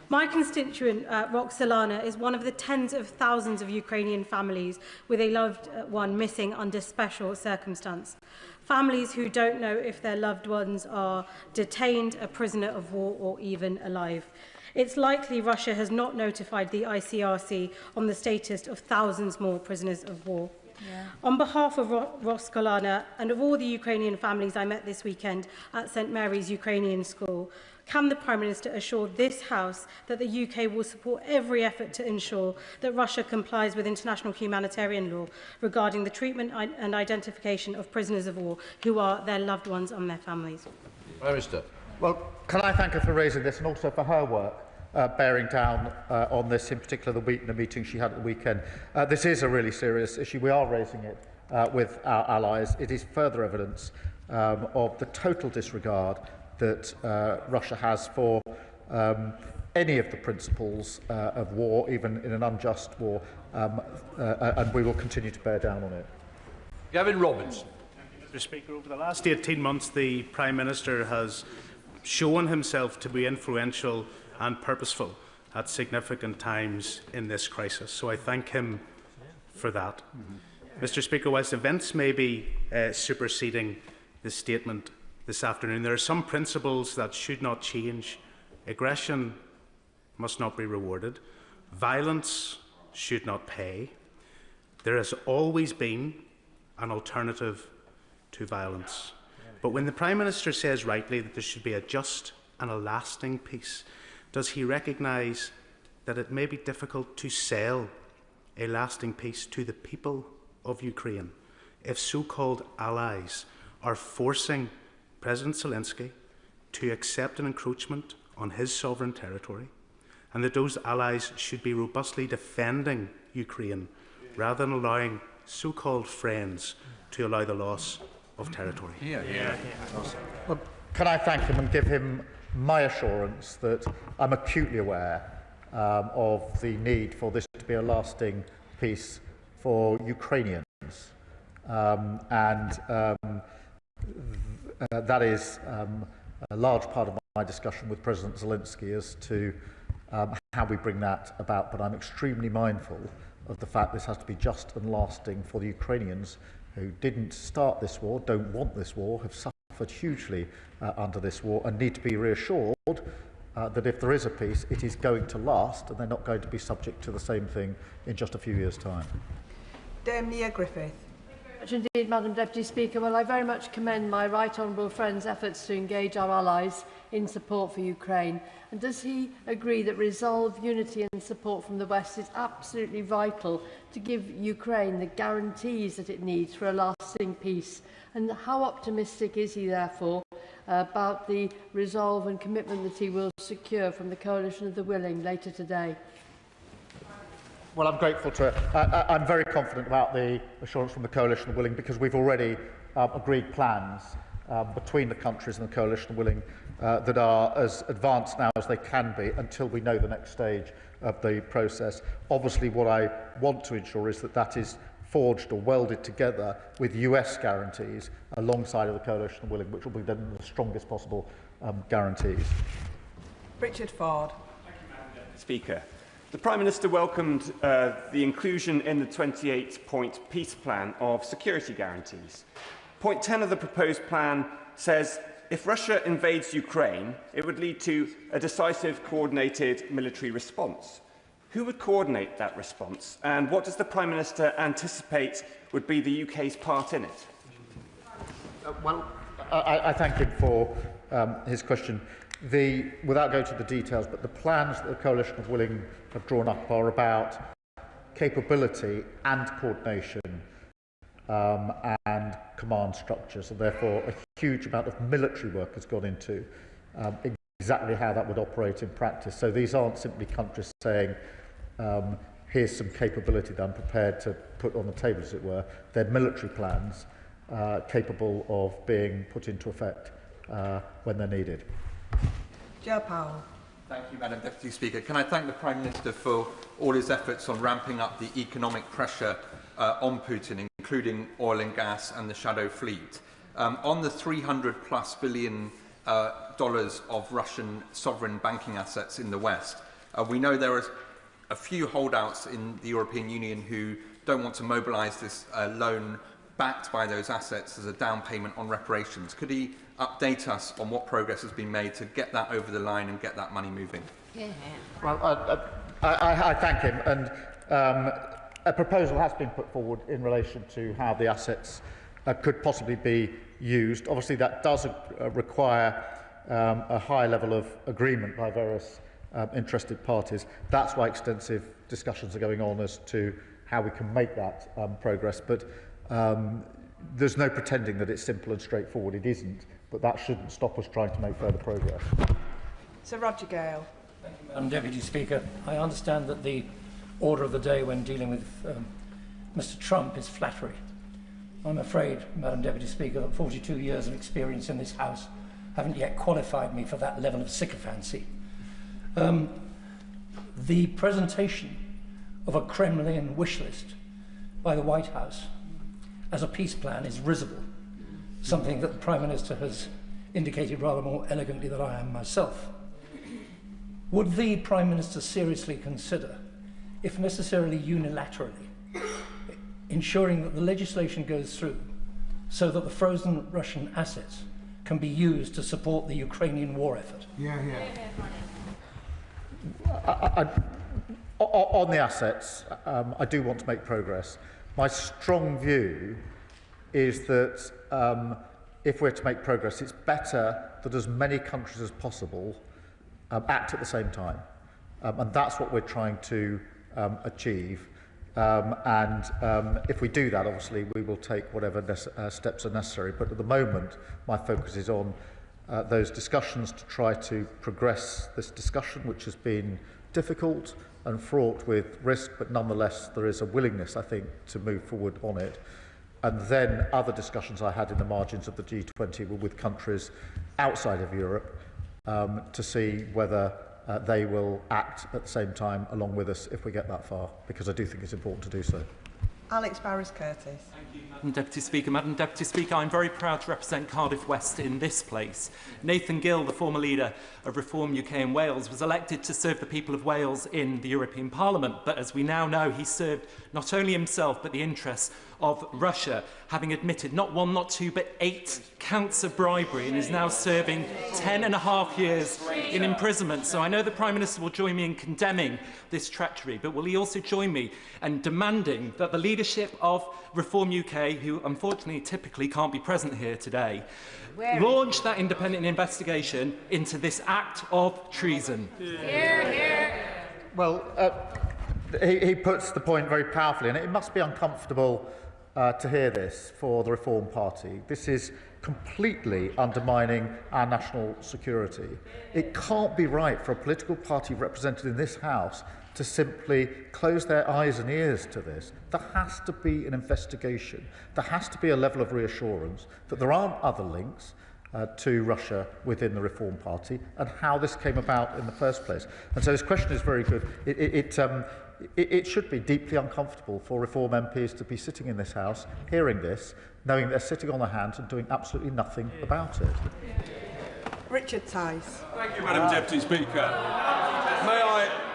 My constituent, Roxolana, is one of the tens of thousands of Ukrainian families with a loved one missing under special circumstance. Families who don't know if their loved ones are detained, a prisoner of war, or even alive. It's likely Russia has not notified the ICRC on the status of thousands more prisoners of war. Yeah. On behalf of Roxolana and of all the Ukrainian families I met this weekend at St Mary's Ukrainian School, can the Prime Minister assure this House that the UK will support every effort to ensure that Russia complies with international humanitarian law regarding the treatment and identification of prisoners of war who are their loved ones and their families? Prime Minister. Well, can I thank her for raising this, and also for her work bearing down on this, in particular the meeting she had at the weekend. This is a really serious issue. We are raising it with our allies. It is further evidence of the total disregard that Russia has for any of the principles of war, even in an unjust war, and we will continue to bear down on it. Gavin Robinson. Mr. Speaker, over the last 18 months, the Prime Minister has shown himself to be influential and purposeful at significant times in this crisis, so I thank him for that. Mr. Speaker, whilst events may be superseding the statement this afternoon, there are some principles that should not change. Aggression must not be rewarded. Violence should not pay. There has always been an alternative to violence. But when the Prime Minister says rightly that there should be a just and a lasting peace, does he recognise that it may be difficult to sell a lasting peace to the people of Ukraine if so-called allies are forcing President Zelensky to accept an encroachment on his sovereign territory, and that those allies should be robustly defending Ukraine rather than allowing so-called friends to allow the loss of territory? Well, can I thank him and give him my assurance that I'm acutely aware of the need for this to be a lasting peace for Ukrainians. That is a large part of my discussion with President Zelensky as to how we bring that about. But I'm extremely mindful of the fact this has to be just and lasting for the Ukrainians who didn't start this war, don't want this war, have suffered hugely under this war, and need to be reassured that if there is a peace, it is going to last and they're not going to be subject to the same thing in just a few years' time. Dame Nia Griffith. Indeed, Madam Deputy Speaker. Well, I very much commend my right honourable friend's efforts to engage our allies in support for Ukraine. And does he agree that resolve, unity and support from the West is absolutely vital to give Ukraine the guarantees that it needs for a lasting peace? And how optimistic is he, therefore, about the resolve and commitment that he will secure from the Coalition of the Willing later today? Well, I'm grateful to I'm very confident about the assurance from the Coalition of the Willing because we've already agreed plans between the countries and the Coalition of the Willing that are as advanced now as they can be until we know the next stage of the process. Obviously, what I want to ensure is that that is forged or welded together with US guarantees alongside of the Coalition of the Willing, which will be then the strongest possible guarantees. Richard Ford. Thank you, Madam Deputy Speaker. The Prime Minister welcomed the inclusion in the 28-point peace plan of security guarantees. Point 10 of the proposed plan says if Russia invades Ukraine, it would lead to a decisive, coordinated military response. Who would coordinate that response, and what does the Prime Minister anticipate would be the UK's part in it? I thank him for his question. Without going to the details, but the plans that the Coalition of Willing have drawn up are about capability and coordination and command structures, and therefore a huge amount of military work has gone into exactly how that would operate in practice. So these aren't simply countries saying, here's some capability that I'm prepared to put on the table, as it were. They're military plans capable of being put into effect when they're needed. Joe Powell. Thank you, Madam Deputy Speaker. Can I thank the Prime Minister for all his efforts on ramping up the economic pressure on Putin, including oil and gas and the shadow fleet. On the $300+ billion of Russian sovereign banking assets in the West, we know there are a few holdouts in the European Union who don't want to mobilise this loan backed by those assets as a down payment on reparations. Could he update us on what progress has been made to get that over the line and get that money moving? Yeah. Well, I thank him, and a proposal has been put forward in relation to how the assets could possibly be used. Obviously, that does require a high level of agreement by various interested parties. That's why extensive discussions are going on as to how we can make that progress. But there's no pretending that it's simple and straightforward. It isn't, but that shouldn't stop us trying to make further progress. Sir Roger Gale. Thank you, Madam Deputy Speaker. I understand that the order of the day when dealing with Mr. Trump is flattery. I'm afraid, Madam Deputy Speaker, that 42 years of experience in this House haven't yet qualified me for that level of sycophancy. The presentation of a Kremlin wish list by the White House as a peace plan is risible, something that the Prime Minister has indicated rather more elegantly than I am myself. Would the Prime Minister seriously consider, if necessarily unilaterally, ensuring that the legislation goes through so that the frozen Russian assets can be used to support the Ukrainian war effort? On the assets, I do want to make progress. My strong view is that if we're to make progress, it's better that as many countries as possible act at the same time. And that's what we're trying to achieve. If we do that, obviously, we will take whatever steps are necessary. But at the moment, my focus is on those discussions to try to progress this discussion, which has been difficult and fraught with risk, but nonetheless there is a willingness, I think, to move forward on it. And then other discussions I had in the margins of the G20 were with countries outside of Europe to see whether they will act at the same time along with us if we get that far, because I do think it's important to do so. Alex Barris-Curtis. Madam Deputy Speaker. Madam Deputy Speaker, I'm very proud to represent Cardiff West in this place. Nathan Gill, the former leader of Reform UK in Wales, was elected to serve the people of Wales in the European Parliament. But as we now know, he served not only himself but the interests of Russia, having admitted not one, not two, but 8 counts of bribery, and is now serving 10.5 years in imprisonment. So I know the Prime Minister will join me in condemning this treachery, but will he also join me in demanding that the leadership of Reform UK, who unfortunately typically can't be present here today, launch that independent investigation into this act of treason? Well, he puts the point very powerfully, and it must be uncomfortable to hear this for the Reform Party. This is completely undermining our national security. It can't be right for a political party represented in this House to simply close their eyes and ears to this. There has to be an investigation. There has to be a level of reassurance that there aren't other links to Russia within the Reform Party and how this came about in the first place. And so his question is very good. It should be deeply uncomfortable for Reform MPs to be sitting in this House, hearing this, knowing they're sitting on their hands and doing absolutely nothing about it. Richard Tice. Thank you, Madam Deputy Speaker.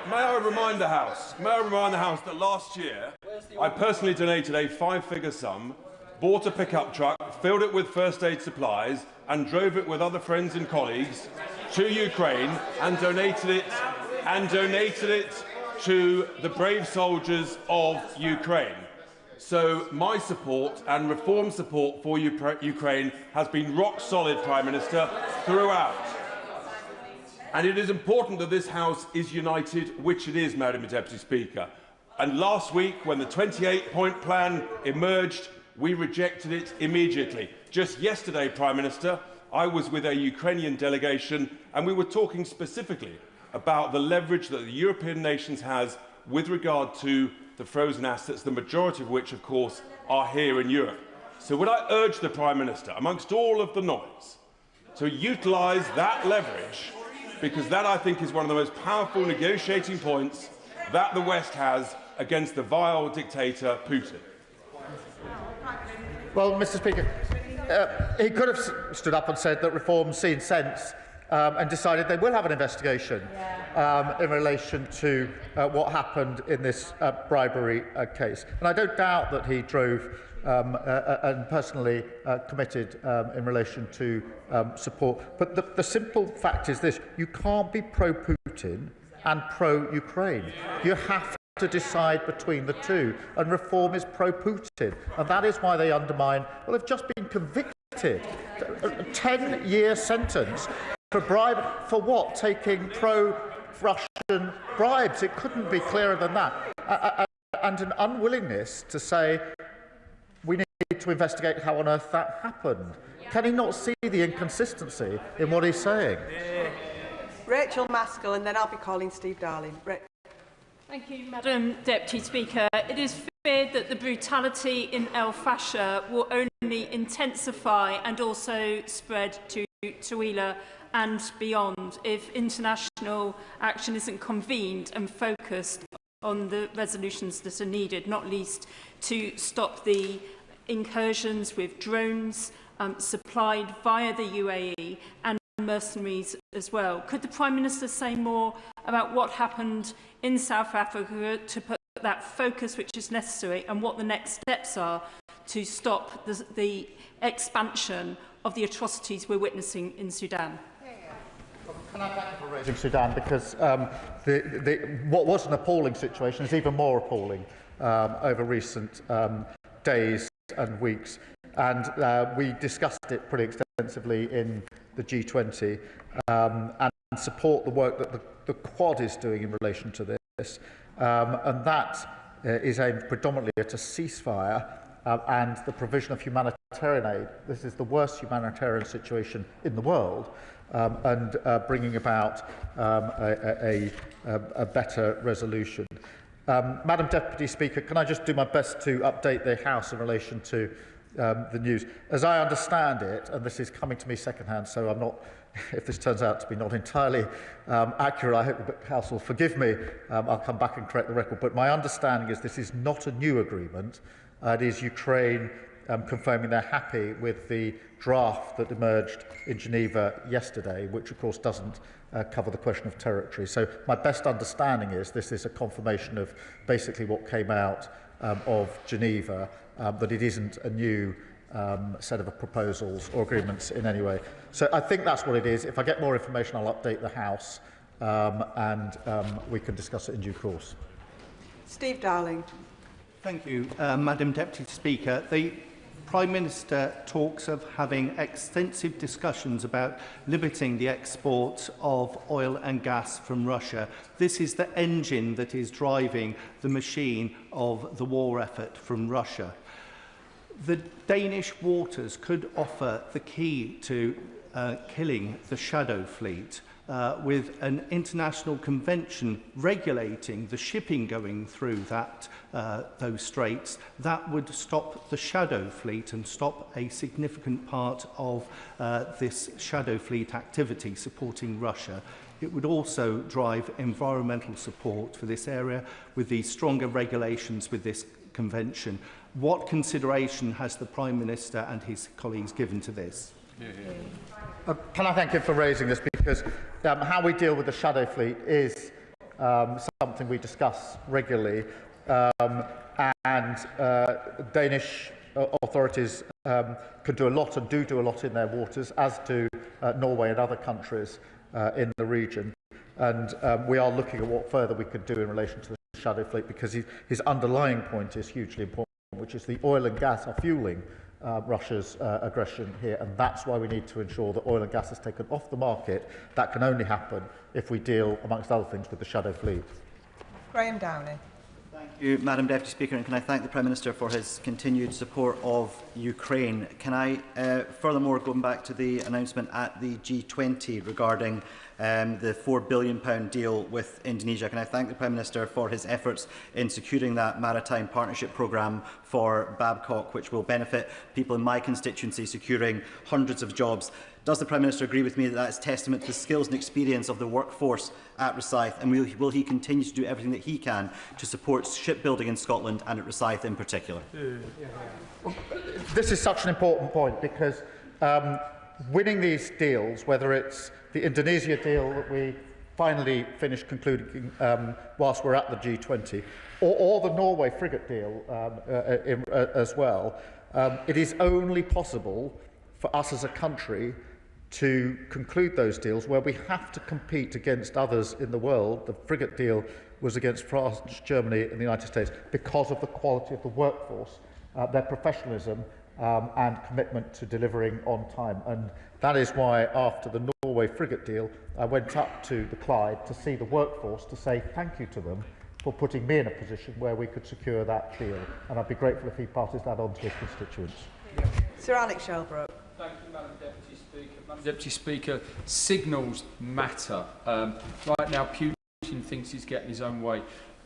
May I remind the House that last year I personally donated a 5-figure sum, bought a pickup truck, filled it with first aid supplies, and drove it with other friends and colleagues to Ukraine and donated it to the brave soldiers of Ukraine. So my support and Reform support for Ukraine has been rock solid, Prime Minister, throughout. And it is important that this House is united, which it is, Madam Deputy Speaker. And last week, when the 28-point plan emerged, we rejected it immediately. Just yesterday, Prime Minister, I was with a Ukrainian delegation, and we were talking specifically about the leverage that the European nations has with regard to the frozen assets, the majority of which, of course, are here in Europe. So would I urge the Prime Minister, amongst all of the noise, to utilise that leverage, because that, I think, is one of the most powerful negotiating points that the West has against the vile dictator Putin. Well, Mr. Speaker, he could have stood up and said that Reform's seen sense and decided they will have an investigation in relation to what happened in this bribery case. And I don't doubt that he drove and personally committed in relation to support. But the simple fact is this: you can't be pro-Putin and pro-Ukraine. You have to decide between the two, and Reform is pro-Putin, and that is why they undermine. Well, they've just been convicted, a 10-year sentence for bribe, for what? Taking pro-Russian bribes. It couldn't be clearer than that. And an unwillingness to say we need to investigate how on earth that happened. Can he not see the inconsistency in what he's saying? Rachel Maskell, and then I'll be calling Steve Darling. Thank you, Madam Deputy Speaker. It is feared that the brutality in El Fasher will only intensify and also spread to Tooele and beyond if international action isn't convened and focused on the resolutions that are needed, not least to stop the incursions with drones supplied via the UAE and mercenaries as well. Could the Prime Minister say more about what happened in South Africa to put that focus which is necessary, and what the next steps are to stop the expansion of the atrocities we're witnessing in Sudan? Can I thank you for raising Sudan, because what was an appalling situation is even more appalling over recent days and weeks. And we discussed it pretty extensively in the G20 and support the work that the Quad is doing in relation to this. And that is aimed predominantly at a ceasefire and the provision of humanitarian aid. This is the worst humanitarian situation in the world, and bringing about a better resolution. Madam Deputy Speaker, can I just do my best to update the House in relation to the news? As I understand it, and this is coming to me secondhand, so I'm not if this turns out to be not entirely accurate, I hope the House will forgive me. I'll come back and correct the record. But my understanding is this is not a new agreement. It is Ukraine confirming they're happy with the draft that emerged in Geneva yesterday, which of course doesn't cover the question of territory. So my best understanding is this is a confirmation of basically what came out of Geneva, that it isn't a new set of proposals or agreements in any way. So I think that's what it is. If I get more information, I'll update the House and we can discuss it in due course. Steve Darling. Thank you, Madam Deputy Speaker. The Prime Minister talks of having extensive discussions about limiting the export of oil and gas from Russia. This is the engine that is driving the machine of the war effort from Russia. The Danish waters could offer the key to killing the shadow fleet with an international convention regulating the shipping going through those straits. That would stop the shadow fleet and stop a significant part of this shadow fleet activity supporting Russia. It would also drive environmental support for this area with the stronger regulations with this convention. What consideration has the Prime Minister and his colleagues given to this? Can I thank you for raising this, because how we deal with the shadow fleet is something we discuss regularly, and Danish authorities can do a lot and do a lot in their waters, as do Norway and other countries in the region. And we are looking at what further we could do in relation to the shadow fleet, because his underlying point is hugely important, which is the oil and gas are fueling Russia's aggression here, and that's why we need to ensure that oil and gas is taken off the market. That can only happen if we deal, amongst other things, with the shadow fleet. Graham Downey. Thank you, Madam Deputy Speaker, and can I thank the Prime Minister for his continued support of Ukraine. Can I, furthermore, going back to the announcement at the G20 regarding the £4 billion deal with Indonesia, can I thank the Prime Minister for his efforts in securing that maritime partnership programme for Babcock, which will benefit people in my constituency, securing hundreds of jobs. Does the Prime Minister agree with me that that is testament to the skills and experience of the workforce at Rosyth, and will he continue to do everything that he can to support shipbuilding in Scotland and at Rosyth in particular? This is such an important point, because winning these deals, whether it's the Indonesia deal that we finally finished concluding whilst we're at the G20, or the Norway frigate deal as well, it is only possible for us as a country to conclude those deals where we have to compete against others in the world. The frigate deal was against France, Germany and the United States because of the quality of the workforce, their professionalism and commitment to delivering on time. And that is why, after the Norway frigate deal, I went up to the Clyde to see the workforce, to say thank you to them for putting me in a position where we could secure that deal. And I'd be grateful if he passes that on to his constituents. Sir Alex Shelbrooke. Thank you, Madam Deputy Speaker. Madam Deputy Speaker, signals matter. Right now, Putin thinks he's getting his own way.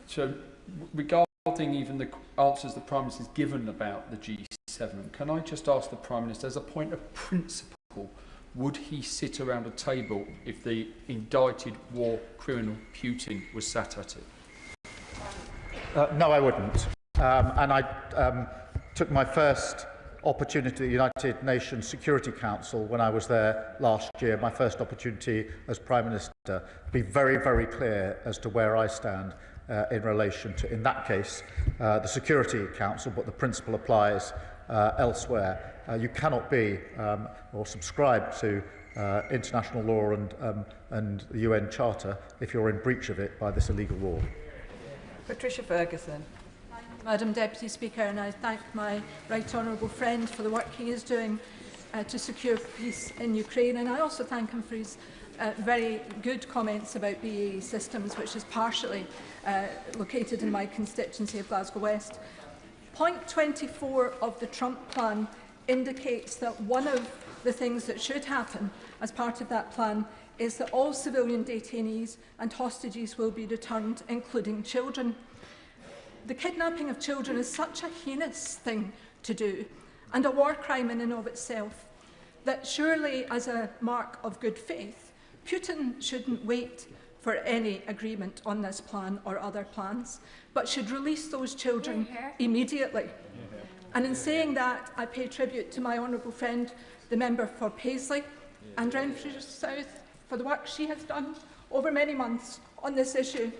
So, regarding even the answers the Prime Minister has given about the G7, can I just ask the Prime Minister, as a point of principle, would he sit around a table if the indicted war criminal Putin was sat at it? No, I wouldn't. And I took my first opportunity at the United Nations Security Council when I was there last year, my first opportunity as Prime Minister, to be very, very clear as to where I stand in relation to, in that case, the Security Council, but the principle applies elsewhere. You cannot be or subscribe to international law and the UN Charter if you're in breach of it by this illegal war. Patricia Ferguson. Madam Deputy Speaker, and I thank my right honourable friend for the work he is doing to secure peace in Ukraine, and I also thank him for his very good comments about BAE Systems, which is partially located in my constituency of Glasgow West. Point 24 of the Trump plan indicates that one of the things that should happen as part of that plan is that all civilian detainees and hostages will be returned, including children. The kidnapping of children is such a heinous thing to do, and a war crime in and of itself, that surely, as a mark of good faith, Putin shouldn't wait for any agreement on this plan or other plans, but should release those children immediately. And in saying that, I pay tribute to my honourable friend, the member for Paisley and Renfrew South, for the work she has done over many months on this issue.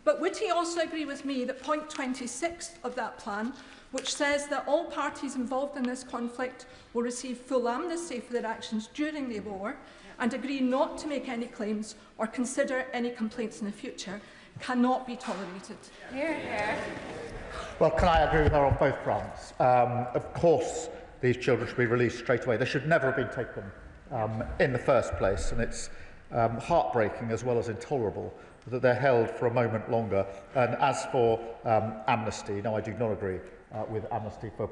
But would he also agree with me that point 26 of that plan, which says that all parties involved in this conflict will receive full amnesty for their actions during the war and agree not to make any claims or consider any complaints in the future, cannot be tolerated? Well, can I agree with her on both fronts? Of course, these children should be released straight away. They should never have been taken in the first place, and it's heartbreaking as well as intolerable that they're held for a moment longer. And as for amnesty, no, I do not agree with amnesty for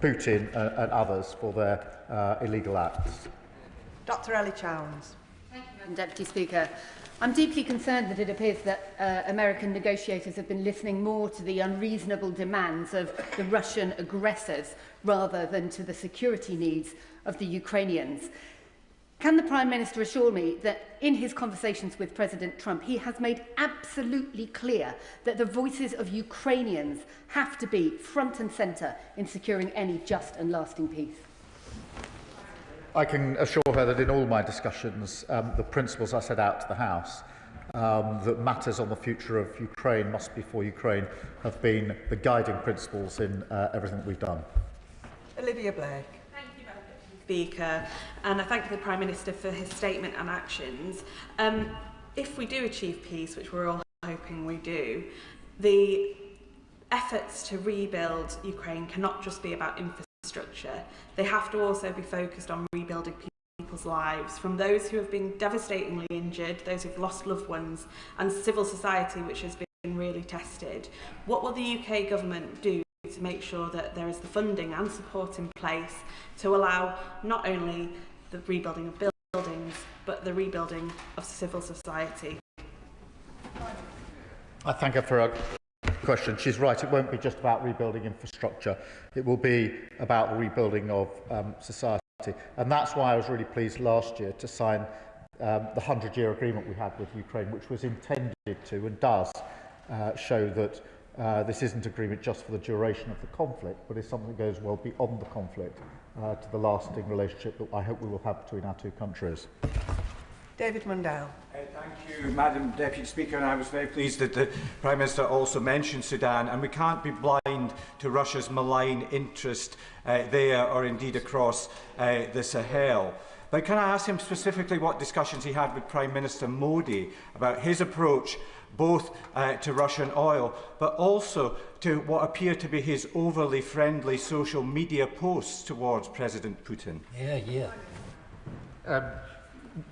Putin and others for their illegal acts. Dr. Ellie Chowns. Thank you, Madam Deputy Speaker. I'm deeply concerned that it appears that American negotiators have been listening more to the unreasonable demands of the Russian aggressors rather than to the security needs of the Ukrainians. Can the Prime Minister assure me that in his conversations with President Trump, he has made absolutely clear that the voices of Ukrainians have to be front and centre in securing any just and lasting peace? I can assure her that in all my discussions, the principles I set out to the House, that matters on the future of Ukraine must be for Ukraine, have been the guiding principles in everything that we've done. Olivia Blake. Thank you, Madam Deputy Speaker, and I thank the Prime Minister for his statement and actions. If we do achieve peace, which we're all hoping we do, the efforts to rebuild Ukraine cannot just be about infrastructure. They have to also be focused on rebuilding people's lives, from those who have been devastatingly injured, those who've lost loved ones, and civil society, which has been really tested. What will the UK government do to make sure that there is the funding and support in place to allow not only the rebuilding of buildings, but the rebuilding of civil society? I thank her for her question. She's right, it won't be just about rebuilding infrastructure. It will be about the rebuilding of society. And that's why I was really pleased last year to sign the 100-year agreement we had with Ukraine, which was intended to and does show that this isn't an agreement just for the duration of the conflict, but is something that goes well beyond the conflict to the lasting relationship that I hope we will have between our two countries. David Mundell. Thank you, Madam Deputy Speaker, and I was very pleased that the Prime Minister also mentioned Sudan, and we can't be blind to Russia's malign interest there or indeed across the Sahel. But can I ask him specifically what discussions he had with Prime Minister Modi about his approach both to Russian oil, but also to what appear to be his overly friendly social media posts towards President Putin?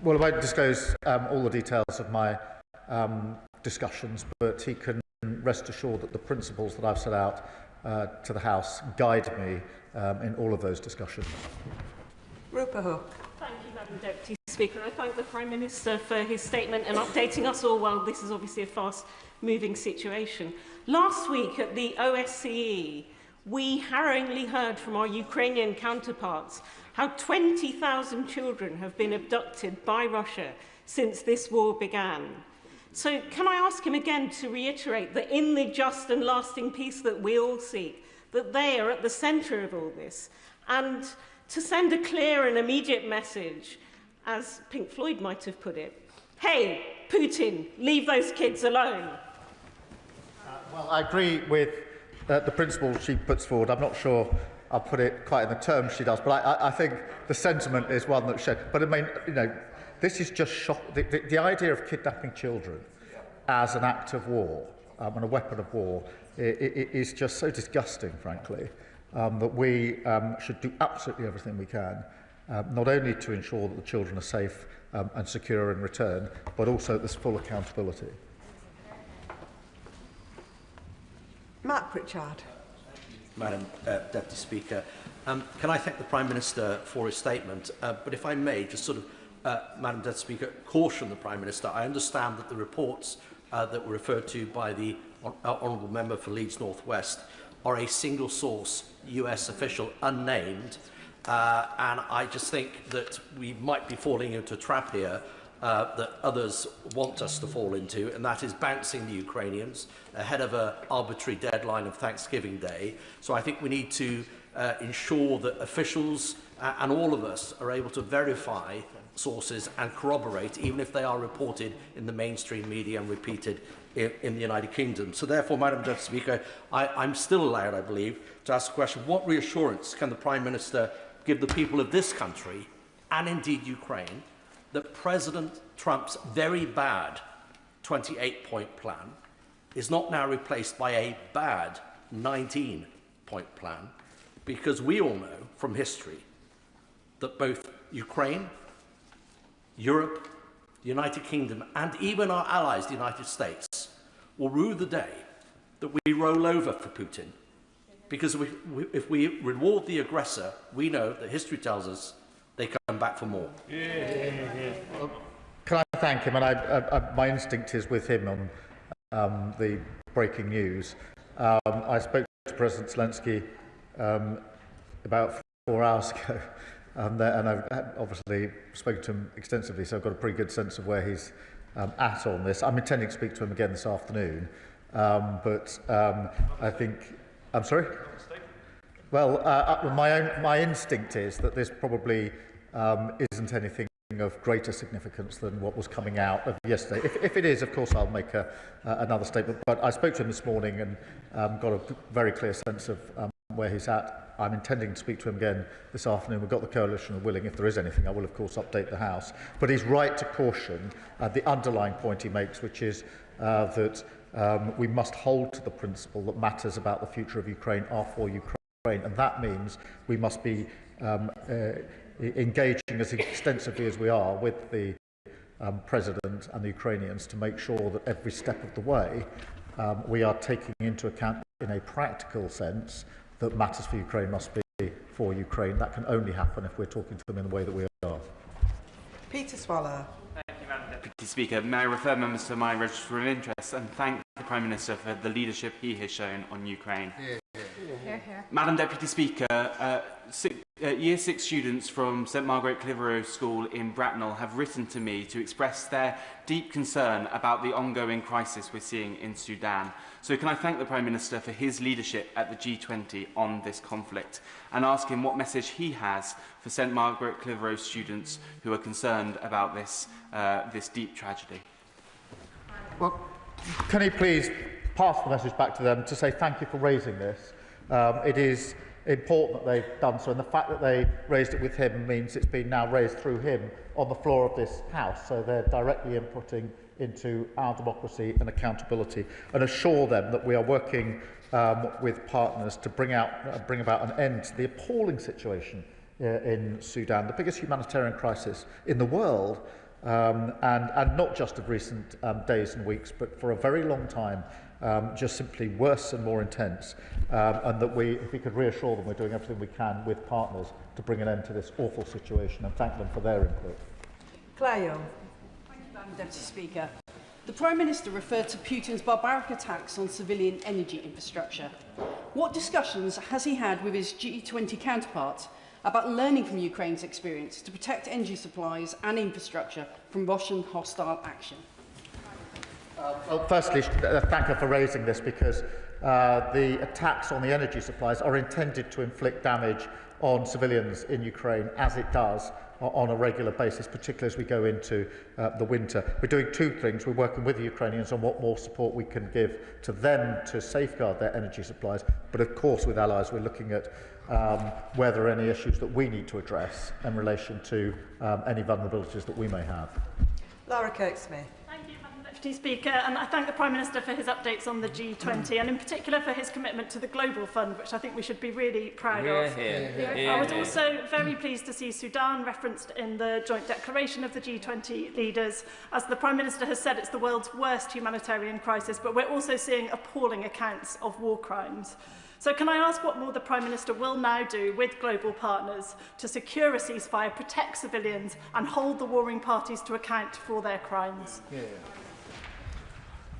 Well, I won't disclose all the details of my discussions, but he can rest assured that the principles that I've set out to the House guide me in all of those discussions. Rupert Hook. Thank you, Madam Deputy Speaker. I thank the Prime Minister for his statement and updating us all while this is obviously a fast-moving situation. Last week at the OSCE, we harrowingly heard from our Ukrainian counterparts how 20,000 children have been abducted by Russia since this war began. So can I ask him again to reiterate that in the just and lasting peace that we all seek, that they are at the centre of all this, and to send a clear and immediate message, as Pink Floyd might have put it, hey, Putin, leave those kids alone. Well, I agree with the principle she puts forward. I'm not sure I'll put it quite in the terms she does, but I think the sentiment is one that's shared. But I mean, you know, this is just the idea of kidnapping children as an act of war and a weapon of war is just so disgusting, frankly, that we should do absolutely everything we can, not only to ensure that the children are safe and secure in return, but also there's full accountability. Matt Pritchard. Madam Deputy Speaker, can I thank the Prime Minister for his statement? But if I may, just sort of, Madam Deputy Speaker, caution the Prime Minister. I understand that the reports that were referred to by the Honourable Member for Leeds North West are a single source US official, unnamed, And I just think that we might be falling into a trap here that others want us to fall into, and that is bouncing the Ukrainians ahead of an arbitrary deadline of Thanksgiving Day. So I think we need to ensure that officials and all of us are able to verify sources and corroborate, even if they are reported in the mainstream media and repeated in the United Kingdom. So therefore, Madam Deputy Speaker, I'm still allowed, I believe, to ask the question, what reassurance can the Prime Minister give the people of this country, and indeed Ukraine, that President Trump's very bad 28-point plan is not now replaced by a bad 19-point plan? Because we all know from history that both Ukraine, Europe, the United Kingdom, and even our allies, the United States, will rue the day that we roll over for Putin. Because if we reward the aggressor, we know that history tells us they come back for more. Can I thank him? And my instinct is with him on the breaking news. I spoke to President Zelensky about 4 hours ago, and I've obviously spoken to him extensively, so I've got a pretty good sense of where he's at on this. I'm intending to speak to him again this afternoon, but I think... I'm sorry? Well, my instinct is that this probably isn't anything of greater significance than what was coming out of yesterday. If it is, of course, I'll make another statement. But I spoke to him this morning and got a very clear sense of where he's at. I'm intending to speak to him again this afternoon. We've got the coalition willing. If there is anything, I will, of course, update the House. But he's right to caution the underlying point he makes, which is that we must hold to the principle that matters about the future of Ukraine are for Ukraine. And that means we must be engaging as extensively as we are with the President and the Ukrainians to make sure that every step of the way we are taking into account in a practical sense that matters for Ukraine must be for Ukraine. That can only happen if we're talking to them in the way that we are. Peter Swallow. Thank you, Madam Deputy Speaker. May I refer members to my register of interest and thank the Prime Minister for the leadership he has shown on Ukraine. Madam Deputy Speaker, Year 6 students from St Margaret Clitheroe School in Bracknell have written to me to express their deep concern about the ongoing crisis we're seeing in Sudan. So can I thank the Prime Minister for his leadership at the G20 on this conflict and ask him what message he has for St Margaret Clitheroe students who are concerned about this deep tragedy. Well, can he please pass the message back to them to say thank you for raising this. It is important that they've done so, and the fact that they raised it with him means it's been now raised through him on the floor of this House, so they're directly inputting into our democracy and accountability, and assure them that we are working with partners to bring about an end to the appalling situation in Sudan, the biggest humanitarian crisis in the world, and not just of recent days and weeks, but for a very long time, just simply worse and more intense, and that if we could reassure them we're doing everything we can with partners to bring an end to this awful situation, and thank them for their input. Claire Young. Thank you, Madam Deputy Speaker. The Prime Minister referred to Putin's barbaric attacks on civilian energy infrastructure. What discussions has he had with his G20 counterparts about learning from Ukraine's experience to protect energy supplies and infrastructure from Russian hostile action? Well, firstly, thank her for raising this, because the attacks on the energy supplies are intended to inflict damage on civilians in Ukraine, as it does on a regular basis, particularly as we go into the winter. We're doing two things. We're working with the Ukrainians on what more support we can give to them to safeguard their energy supplies, but of course with allies we're looking at where there are any issues that we need to address in relation to any vulnerabilities that we may have. Laura Kirk-Smith. Thank you, Madam Deputy Speaker, and I thank the Prime Minister for his updates on the G20 and in particular for his commitment to the Global Fund, which I think we should be really proud of. I was also very pleased to see Sudan referenced in the joint declaration of the G20 leaders. As the Prime Minister has said, it's the world's worst humanitarian crisis, but we're also seeing appalling accounts of war crimes. So can I ask what more the Prime Minister will now do with global partners to secure a ceasefire, protect civilians and hold the warring parties to account for their crimes?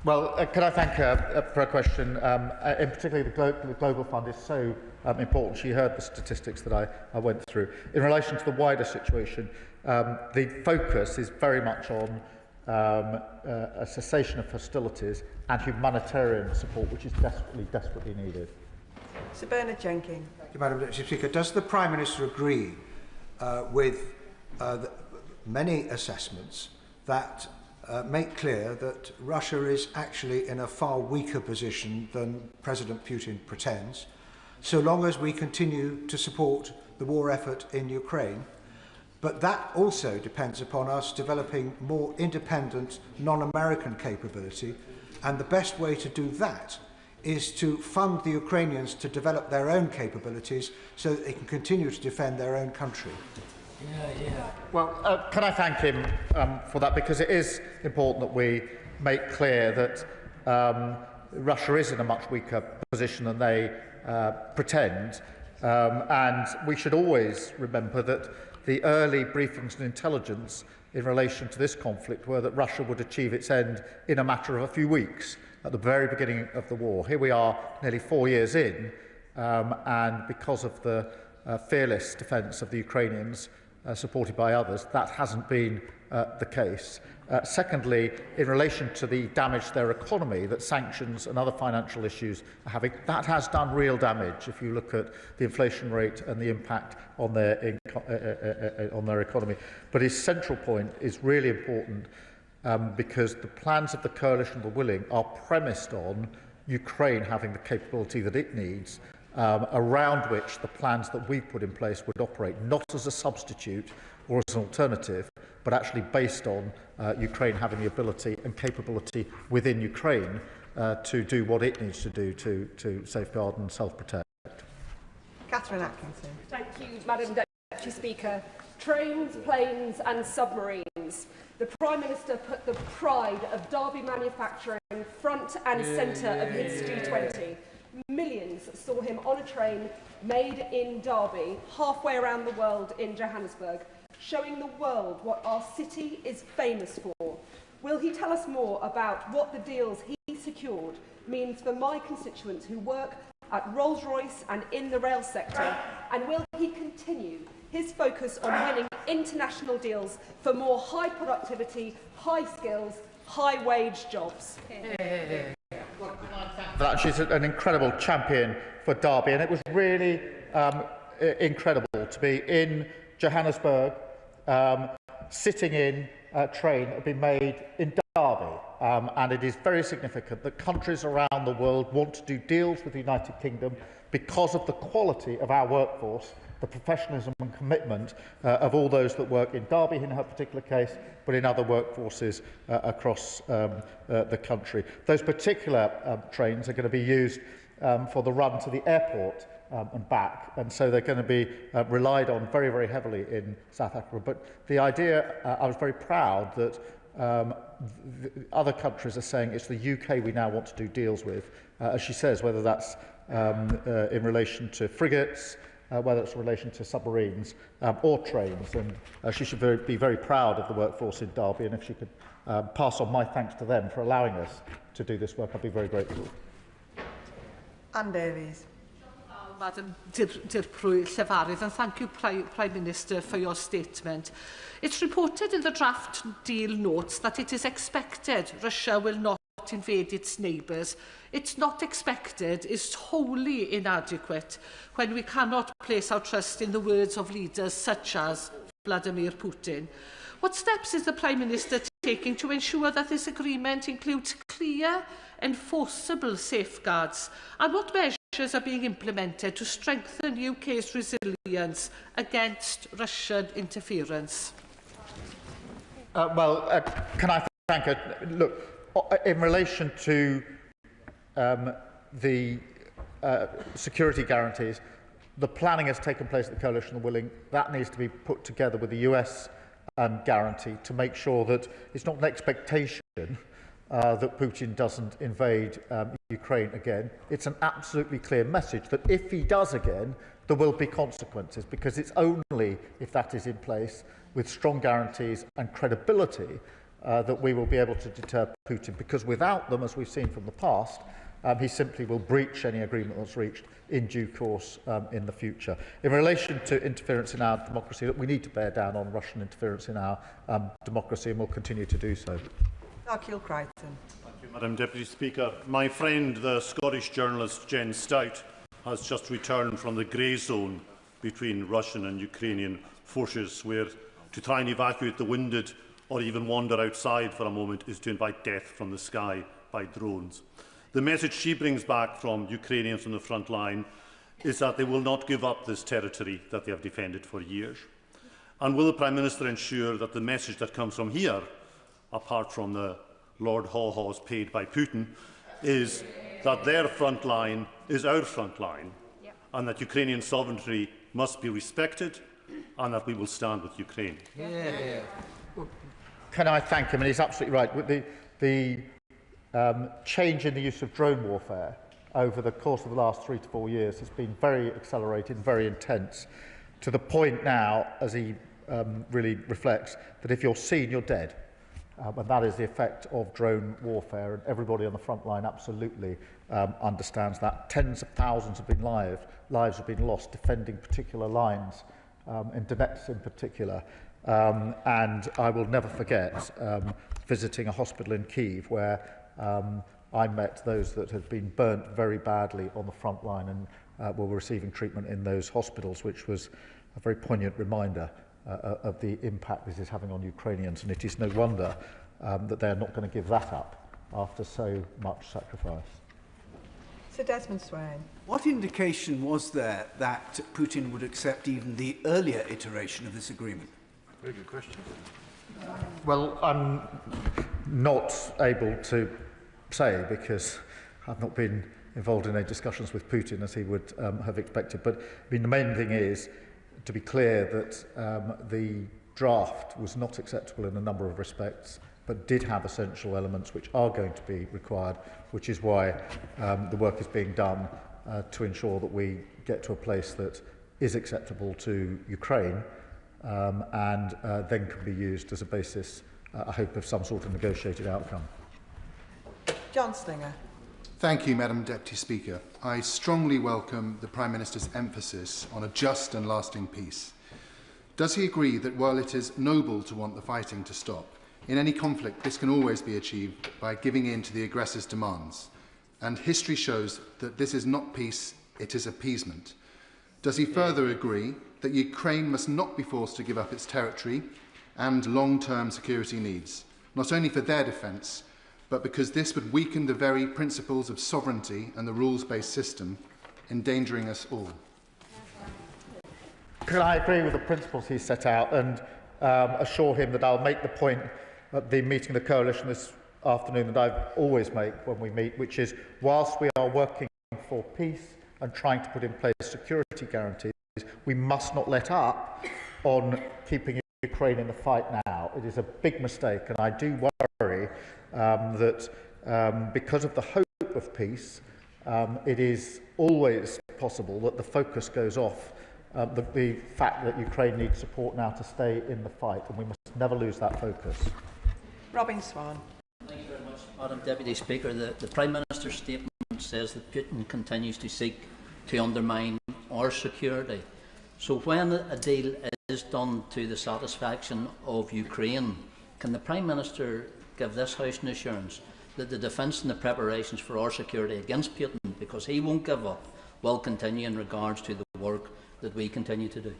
Well, can I thank her for a question? In particular, the Global Fund is so important. She heard the statistics that I went through. In relation to the wider situation, the focus is very much on a cessation of hostilities and humanitarian support, which is desperately needed. Sir Bernard Jenkins. Thank you, Madam Deputy Speaker. Does the Prime Minister agree with many assessments that make clear that Russia is actually in a far weaker position than President Putin pretends, so long as we continue to support the war effort in Ukraine? But that also depends upon us developing more independent, non-American capability, and the best way to do that is to fund the Ukrainians to develop their own capabilities so that they can continue to defend their own country. Well, can I thank him for that, because it is important that we make clear that Russia is in a much weaker position than they pretend, and we should always remember that the early briefings and intelligence in relation to this conflict were that Russia would achieve its end in a matter of a few weeks at the very beginning of the war. Here we are nearly 4 years in, and because of the fearless defence of the Ukrainians, supported by others, that hasn't been the case. Secondly, in relation to the damage to their economy that sanctions and other financial issues are having, that has done real damage if you look at the inflation rate and the impact on their economy. But his central point is really important because the plans of the coalition of the willing are premised on Ukraine having the capability that it needs, around which the plans that we've put in place would operate, not as a substitute or as an alternative, but actually based on Ukraine having the ability and capability within Ukraine to do what it needs to do to safeguard and self-protect. Catherine Atkinson. Thank you, Madam Deputy Speaker. Trains, planes and submarines. The Prime Minister put the pride of Derby manufacturing front and centre of his G20. Millions saw him on a train made in Derby, halfway around the world in Johannesburg, showing the world what our city is famous for. Will he tell us more about what the deals he secured means for my constituents who work at Rolls-Royce and in the rail sector? And will he continue his focus on winning international deals for more high productivity, high skills, high wage jobs? That she's an incredible champion for Derby, and it was really incredible to be in Johannesburg, sitting in a train that had been made in Derby, and it is very significant that countries around the world want to do deals with the United Kingdom because of the quality of our workforce, the professionalism and commitment of all those that work in Derby in her particular case, but in other workforces across the country. Those particular trains are going to be used for the run to the airport and back, and so they're going to be relied on very, very heavily in South Africa. But the idea, I was very proud that other countries are saying it's the UK we now want to do deals with, as she says, whether that's in relation to frigates, whether it's in relation to submarines or trains, and she should be very proud of the workforce in Derby, and if she could pass on my thanks to them for allowing us to do this work, I'd be very grateful. Anne Davies. Madam Llefarydd, and thank you, Prime Minister, for your statement. It's reported in the draft deal notes that it is expected Russia will not invade its neighbours. It's not expected is wholly inadequate when we cannot place our trust in the words of leaders such as Vladimir Putin. What steps is the Prime Minister taking to ensure that this agreement includes clear, enforceable safeguards, and what measures are being implemented to strengthen UK's resilience against Russian interference? Can I thank her? Look, in relation to the security guarantees, the planning has taken place at the Coalition of the Willing. That needs to be put together with the US guarantee to make sure that it's not an expectation that Putin doesn't invade Ukraine again. It's an absolutely clear message that if he does again, there will be consequences, because it's only if that is in place with strong guarantees and credibility that we will be able to deter Putin, because without them, as we've seen from the past, he simply will breach any agreement that's reached in due course in the future. In relation to interference in our democracy, we need to bear down on Russian interference in our democracy, and we'll continue to do so. Crichton. Thank you, Madam Deputy Speaker. My friend, the Scottish journalist Jen Stout, has just returned from the grey zone between Russian and Ukrainian forces, where to try and evacuate the wounded or even wander outside for a moment is to invite death from the sky by drones. The message she brings back from Ukrainians on the front line is that they will not give up this territory that they have defended for years. And will the Prime Minister ensure that the message that comes from here, apart from the Lord Haw-Haws paid by Putin, is that their front line is our front line, and that Ukrainian sovereignty must be respected, and that we will stand with Ukraine? Can I thank him? And he's absolutely right. The change in the use of drone warfare over the course of the last 3 to 4 years has been very accelerated, very intense, to the point now, as he really reflects, that if you're seen, you're dead. And that is the effect of drone warfare, and everybody on the front line absolutely understands that. Tens of thousands have been lives have been lost defending particular lines, in Donetsk in particular. And I will never forget visiting a hospital in Kyiv where I met those that had been burnt very badly on the front line and were receiving treatment in those hospitals, which was a very poignant reminder of the impact this is having on Ukrainians. And it is no wonder that they are not going to give that up after so much sacrifice. Sir Desmond Swain. What indication was there that Putin would accept even the earlier iteration of this agreement? Very good question. Well, I'm not able to say, because I've not been involved in any discussions with Putin as he would have expected. But I mean, the main thing is to be clear that the draft was not acceptable in a number of respects, but did have essential elements which are going to be required, which is why the work is being done to ensure that we get to a place that is acceptable to Ukraine, and then can be used as a basis, I hope, of some sort of negotiated outcome. John Slinger. Thank you, Madam Deputy Speaker. I strongly welcome the Prime Minister's emphasis on a just and lasting peace. Does he agree that while it is noble to want the fighting to stop, in any conflict this can always be achieved by giving in to the aggressor's demands? And history shows that this is not peace, it is appeasement. Does he further agree that Ukraine must not be forced to give up its territory and long-term security needs, not only for their defence, but because this would weaken the very principles of sovereignty and the rules-based system, endangering us all? Can I agree with the principles he set out and assure him that I'll make the point at the meeting of the coalition this afternoon that I always make when we meet, which is, whilst we are working for peace and trying to put in place security guarantees, we must not let up on keeping Ukraine in the fight now. It is a big mistake, and I do worry that because of the hope of peace, it is always possible that the focus goes off the fact that Ukraine needs support now to stay in the fight, and we must never lose that focus. Robin Swan. Thank you very much, Madam Deputy Speaker. The Prime Minister's statement says that Putin continues to seek to undermine our security. So when a deal is done to the satisfaction of Ukraine, can the Prime Minister give this House an assurance that the defence and the preparations for our security against Putin, because he won't give up, will continue in regards to the work that we continue to do?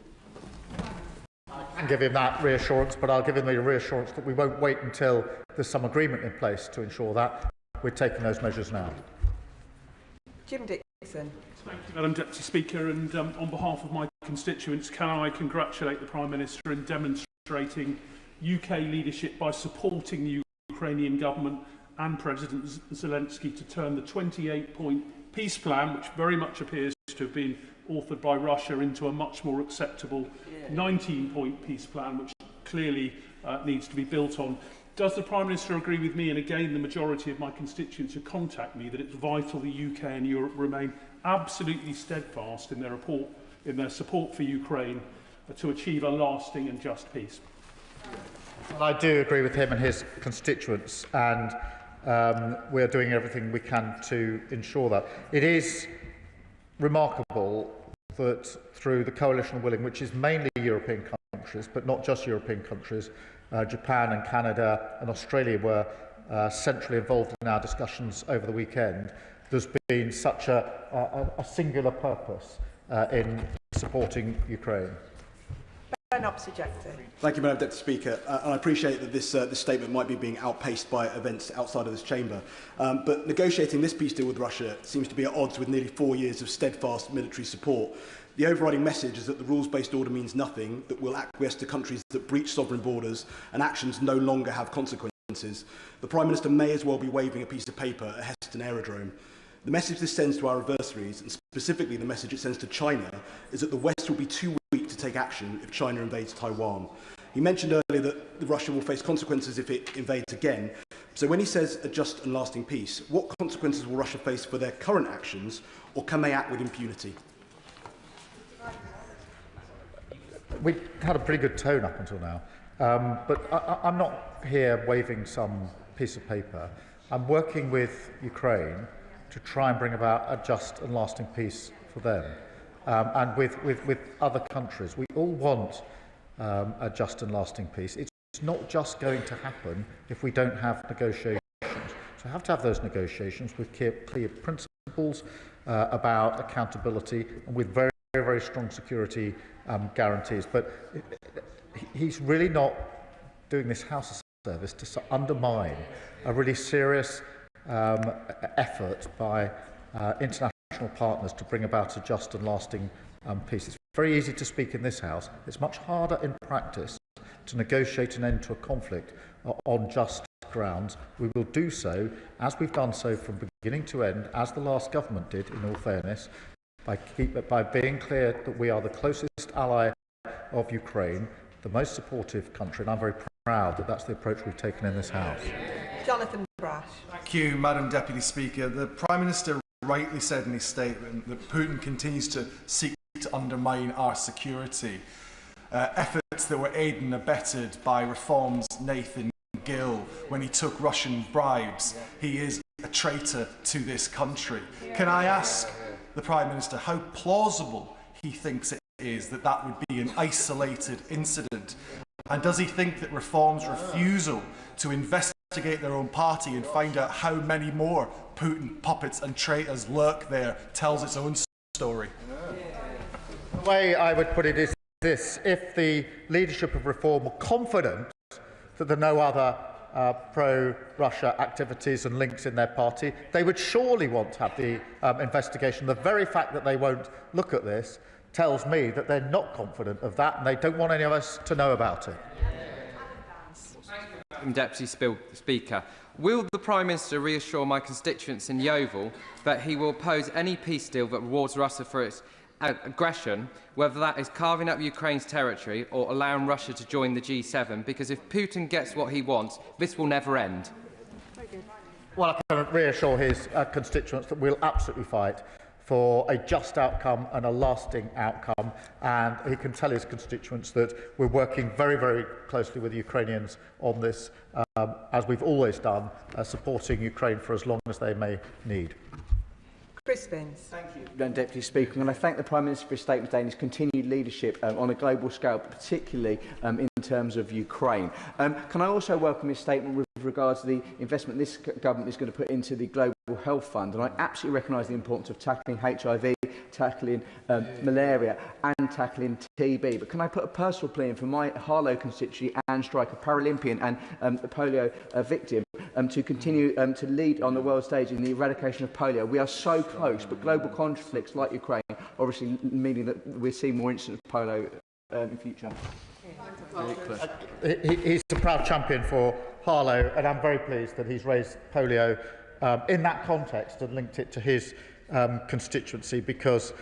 I can give him that reassurance, but I'll give him the reassurance that we won't wait until there's some agreement in place to ensure that. We're taking those measures now. Jim Dixon. Thank you, Madam Deputy Speaker, and on behalf of my constituents, can I congratulate the Prime Minister in demonstrating UK leadership by supporting the Ukrainian government and President Zelensky to turn the 28-point peace plan, which very much appears to have been authored by Russia, into a much more acceptable 19-point peace plan, which clearly needs to be built on. Does the Prime Minister agree with me, and again the majority of my constituents who contact me, that it's vital the UK and Europe remain absolutely steadfast in their support for Ukraine to achieve a lasting and just peace? Well, I do agree with him and his constituents, and we are doing everything we can to ensure that. It is remarkable that through the coalition of willing, which is mainly European countries, but not just European countries, Japan and Canada and Australia were centrally involved in our discussions over the weekend, there's been such a singular purpose in supporting Ukraine. Thank you, Madam Deputy Speaker. And I appreciate that this statement might be being outpaced by events outside of this chamber. But negotiating this peace deal with Russia seems to be at odds with nearly 4 years of steadfast military support. The overriding message is that the rules-based order means nothing, that will acquiesce to countries that breach sovereign borders, and actions no longer have consequences. The Prime Minister may as well be waving a piece of paper at Heston Aerodrome. The message this sends to our adversaries, and specifically the message it sends to China, is that the West will be too weak to take action if China invades Taiwan. He mentioned earlier that Russia will face consequences if it invades again. So when he says a just and lasting peace, what consequences will Russia face for their current actions, or can they act with impunity? We had a pretty good tone up until now, but I'm not here waving some piece of paper. I'm working with Ukraine to try and bring about a just and lasting peace for them, and with other countries. We all want a just and lasting peace. It's not just going to happen if we don't have negotiations. So we have to have those negotiations with clear principles about accountability and with very, very strong security guarantees. But he's really not doing this House a service to undermine a really serious effort by international partners to bring about a just and lasting peace. It's very easy to speak in this House. It's much harder in practice to negotiate an end to a conflict on just grounds. We will do so, as we've done so from beginning to end, as the last government did, in all fairness, by being clear that we are the closest ally of Ukraine, the most supportive country, and I'm very proud that that's the approach we've taken in this House. Jonathan Brash. Thank you, Madam Deputy Speaker. The Prime Minister rightly said in his statement that Putin continues to seek to undermine our security. Efforts that were aided and abetted by Reform's Nathan Gill when he took Russian bribes. He is a traitor to this country. Can I ask the Prime Minister how plausible he thinks it is that that would be an isolated incident? And does he think that Reform's refusal to investigate their own party and find out how many more Putin puppets and traitors lurk there tells its own story? The way I would put it is this: if the leadership of Reform were confident that there are no other pro-Russia activities and links in their party, they would surely want to have the investigation. The very fact that they won't look at this tells me that they're not confident of that and they don't want any of us to know about it. Deputy Speaker, will the Prime Minister reassure my constituents in Yeovil that he will oppose any peace deal that rewards Russia for its aggression, whether that is carving up Ukraine's territory or allowing Russia to join the G7, because if Putin gets what he wants, this will never end? Well, I can reassure his constituents that we'll absolutely fight for a just outcome and a lasting outcome, and he can tell his constituents that we're working very, very closely with the Ukrainians on this, as we've always done, supporting Ukraine for as long as they may need. Chris Spence. Thank you, Madam Deputy Speaker, and I thank the Prime Minister for his statement today and his continued leadership on a global scale, particularly in terms of Ukraine. Can I also welcome his statement with regards to the investment this government is going to put into the Global Health Fund? And I absolutely recognise the importance of tackling HIV, tackling malaria and tackling TB. But can I put a personal plea in for my Harlow constituency, Anne Strike, a Paralympian and a polio victim, to continue to lead on the world stage in the eradication of polio? We are so close, but global conflicts like Ukraine obviously meaning that we're seeing more incidents of polio in future. He's a proud champion for Harlow, and I'm very pleased that he's raised polio in that context and linked it to his constituency, because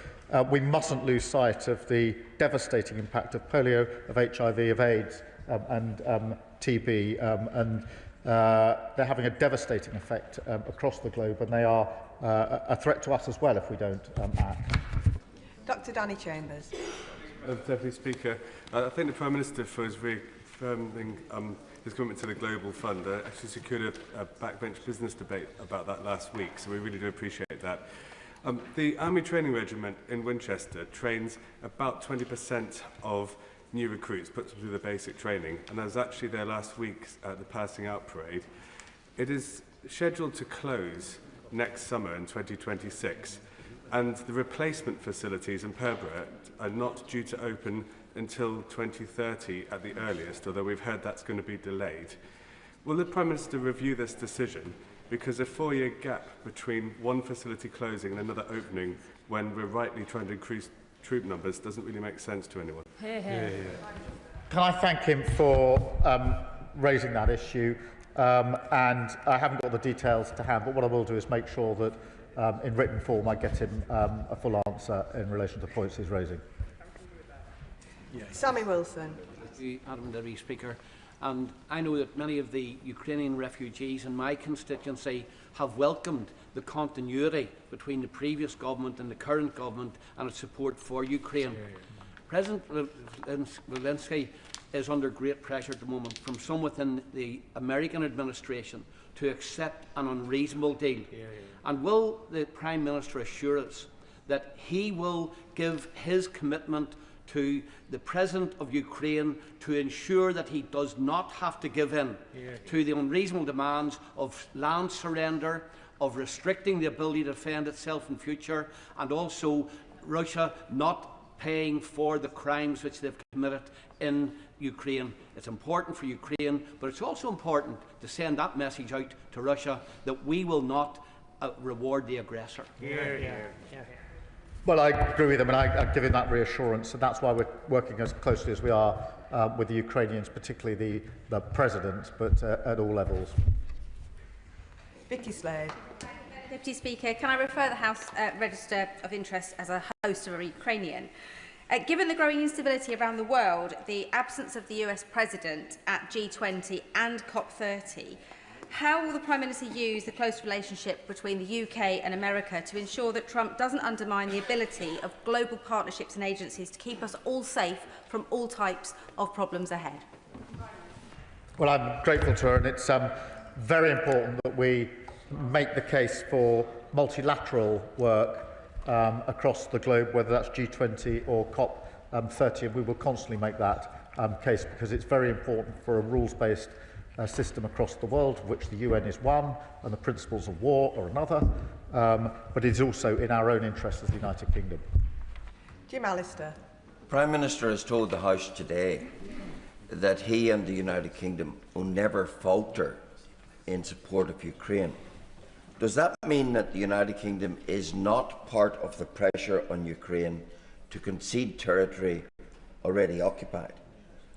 we mustn't lose sight of the devastating impact of polio, of HIV, of AIDS and TB, and they're having a devastating effect across the globe, and they are a threat to us as well if we don't act. Dr. Danny Chambers. Deputy Speaker, I thank the Prime Minister for his reaffirming his commitment to the Global Fund. I actually secured a backbench business debate about that last week, so we really do appreciate that. The Army Training Regiment in Winchester trains about 20% of new recruits, puts them through the basic training, and I was actually there last week at the passing out parade. It is scheduled to close next summer in 2026, and the replacement facilities in Perborough are not due to open until 2030 at the earliest, although we've heard that's going to be delayed. Will the Prime Minister review this decision? Because a 4-year gap between one facility closing and another opening when we're rightly trying to increase troop numbers doesn't really make sense to anyone. Can I thank him for raising that issue? And I haven't got the details to hand, but what I will do is make sure that in written form I get him a full answer in relation to the points he's raising. Sammy Wilson. Thank you, Madam Deputy Speaker. And I know that many of the Ukrainian refugees in my constituency have welcomed the continuity between the previous government and the current government and its support for Ukraine. President Zelensky is under great pressure at the moment from some within the American administration to accept an unreasonable deal. And will the Prime Minister assure us that he will give his commitment to the President of Ukraine to ensure that he does not have to give in to the unreasonable demands of land surrender, of restricting the ability to defend itself in future, and also Russia not paying for the crimes which they've committed in Ukraine? It's important for Ukraine, but it's also important to send that message out to Russia that we will not reward the aggressor. Well, I agree with him, and I give him that reassurance, and that's why we're working as closely as we are with the Ukrainians, particularly the President, but at all levels. Vicky Slade. Deputy Speaker, can I refer the House Register of Interest as a host of a Ukrainian? Given the growing instability around the world, the absence of the US President at G20 and COP30, how will the Prime Minister use the close relationship between the UK and America to ensure that Trump doesn't undermine the ability of global partnerships and agencies to keep us all safe from all types of problems ahead? Well, I'm grateful to her, and it's very important that we make the case for multilateral work across the globe, whether that's G20 or COP30, and we will constantly make that case, because it's very important for a rules-based system across the world, of which the UN is one, and the principles of war are another, but it's also in our own interest as the United Kingdom. Jim Allister. The Prime Minister has told the House today that he and the United Kingdom will never falter in support of Ukraine. Does that mean that the United Kingdom is not part of the pressure on Ukraine to concede territory already occupied?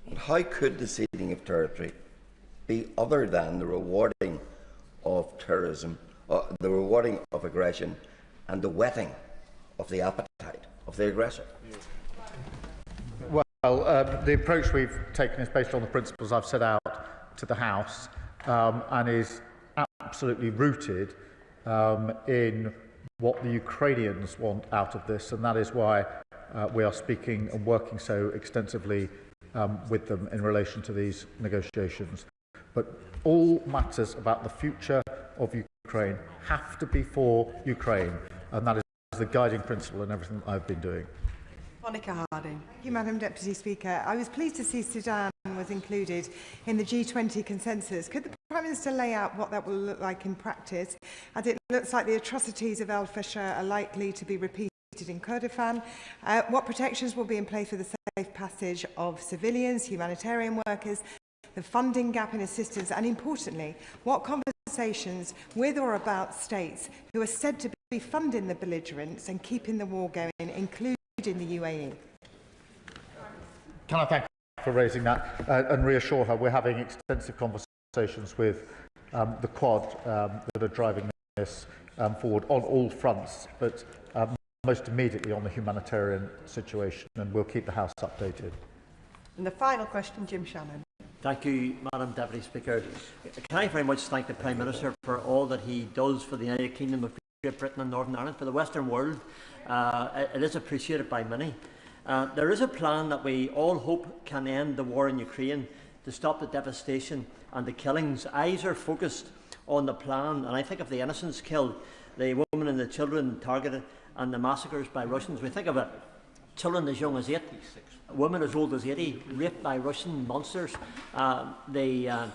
And how could the ceding of territory be other than the rewarding of terrorism, the rewarding of aggression, and the whetting of the appetite of the aggressor? Well, the approach we've taken is based on the principles I've set out to the House, and is absolutely rooted in what the Ukrainians want out of this, and that is why we are speaking and working so extensively with them in relation to these negotiations. But all matters about the future of Ukraine have to be for Ukraine, and that is the guiding principle in everything I've been doing. Monica Harding. Thank you, Madam Deputy Speaker. I was pleased to see Sudan was included in the G20 consensus. Could the Prime Minister lay out what that will look like in practice, as it looks like the atrocities of El Fasher are likely to be repeated in Kurdistan? What protections will be in place for the safe passage of civilians, humanitarian workers, the funding gap in assistance, and importantly, what conversations with or about states who are said to be funding the belligerents and keeping the war going, including the UAE? Can I thank her for raising that and reassure her we're having extensive conversations with the Quad that are driving this forward on all fronts, but most immediately on the humanitarian situation, and we'll keep the House updated. And the final question, Jim Shannon. Thank you, Madam Deputy Speaker. Can I very much thank the Prime Minister for all that he does for the United Kingdom of Great Britain and Northern Ireland, for the Western world. It is appreciated by many. There is a plan that we all hope can end the war in Ukraine to stop the devastation and the killings. Eyes are focused on the plan, and I think of the innocents killed, the women and the children targeted, and the massacres by Russians. We think of it, children as young as 8, women as old as 80, raped by Russian monsters. The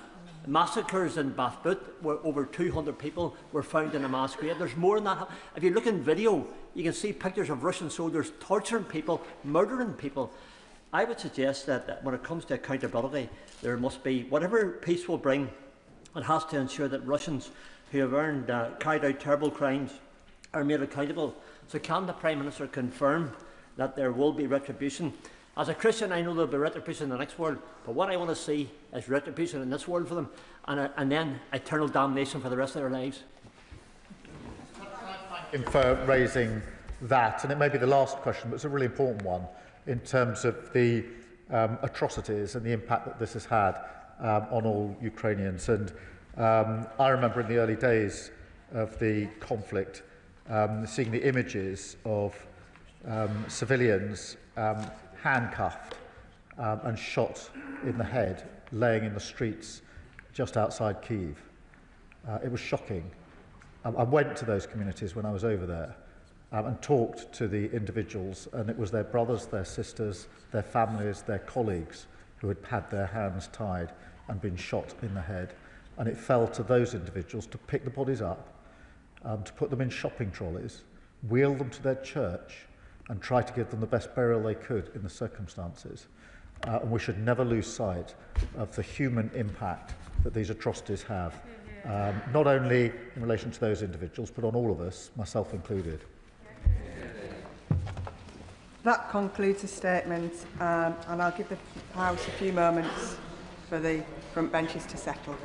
massacres in Bathboot, where over 200 people were found in a mass grave. There's more than that. If you look in video, you can see pictures of Russian soldiers torturing people, murdering people. I would suggest that when it comes to accountability, there must be, whatever peace will bring, it has to ensure that Russians who have carried out terrible crimes are made accountable. So can the Prime Minister confirm that there will be retribution? As a Christian, I know there will be retribution in the next world, but what I want to see is retribution in this world for them, and then eternal damnation for the rest of their lives. Thank you for raising that, and it may be the last question, but it's a really important one in terms of the atrocities and the impact that this has had on all Ukrainians. And I remember in the early days of the conflict seeing the images of civilians handcuffed and shot in the head, laying in the streets just outside Kyiv. It was shocking. I went to those communities when I was over there and talked to the individuals, and it was their brothers, their sisters, their families, their colleagues who had had their hands tied and been shot in the head. And it fell to those individuals to pick the bodies up, to put them in shopping trolleys, wheel them to their church, and try to give them the best burial they could in the circumstances. And we should never lose sight of the human impact that these atrocities have, not only in relation to those individuals, but on all of us, myself included. That concludes the statement, and I'll give the House a few moments for the front benches to settle.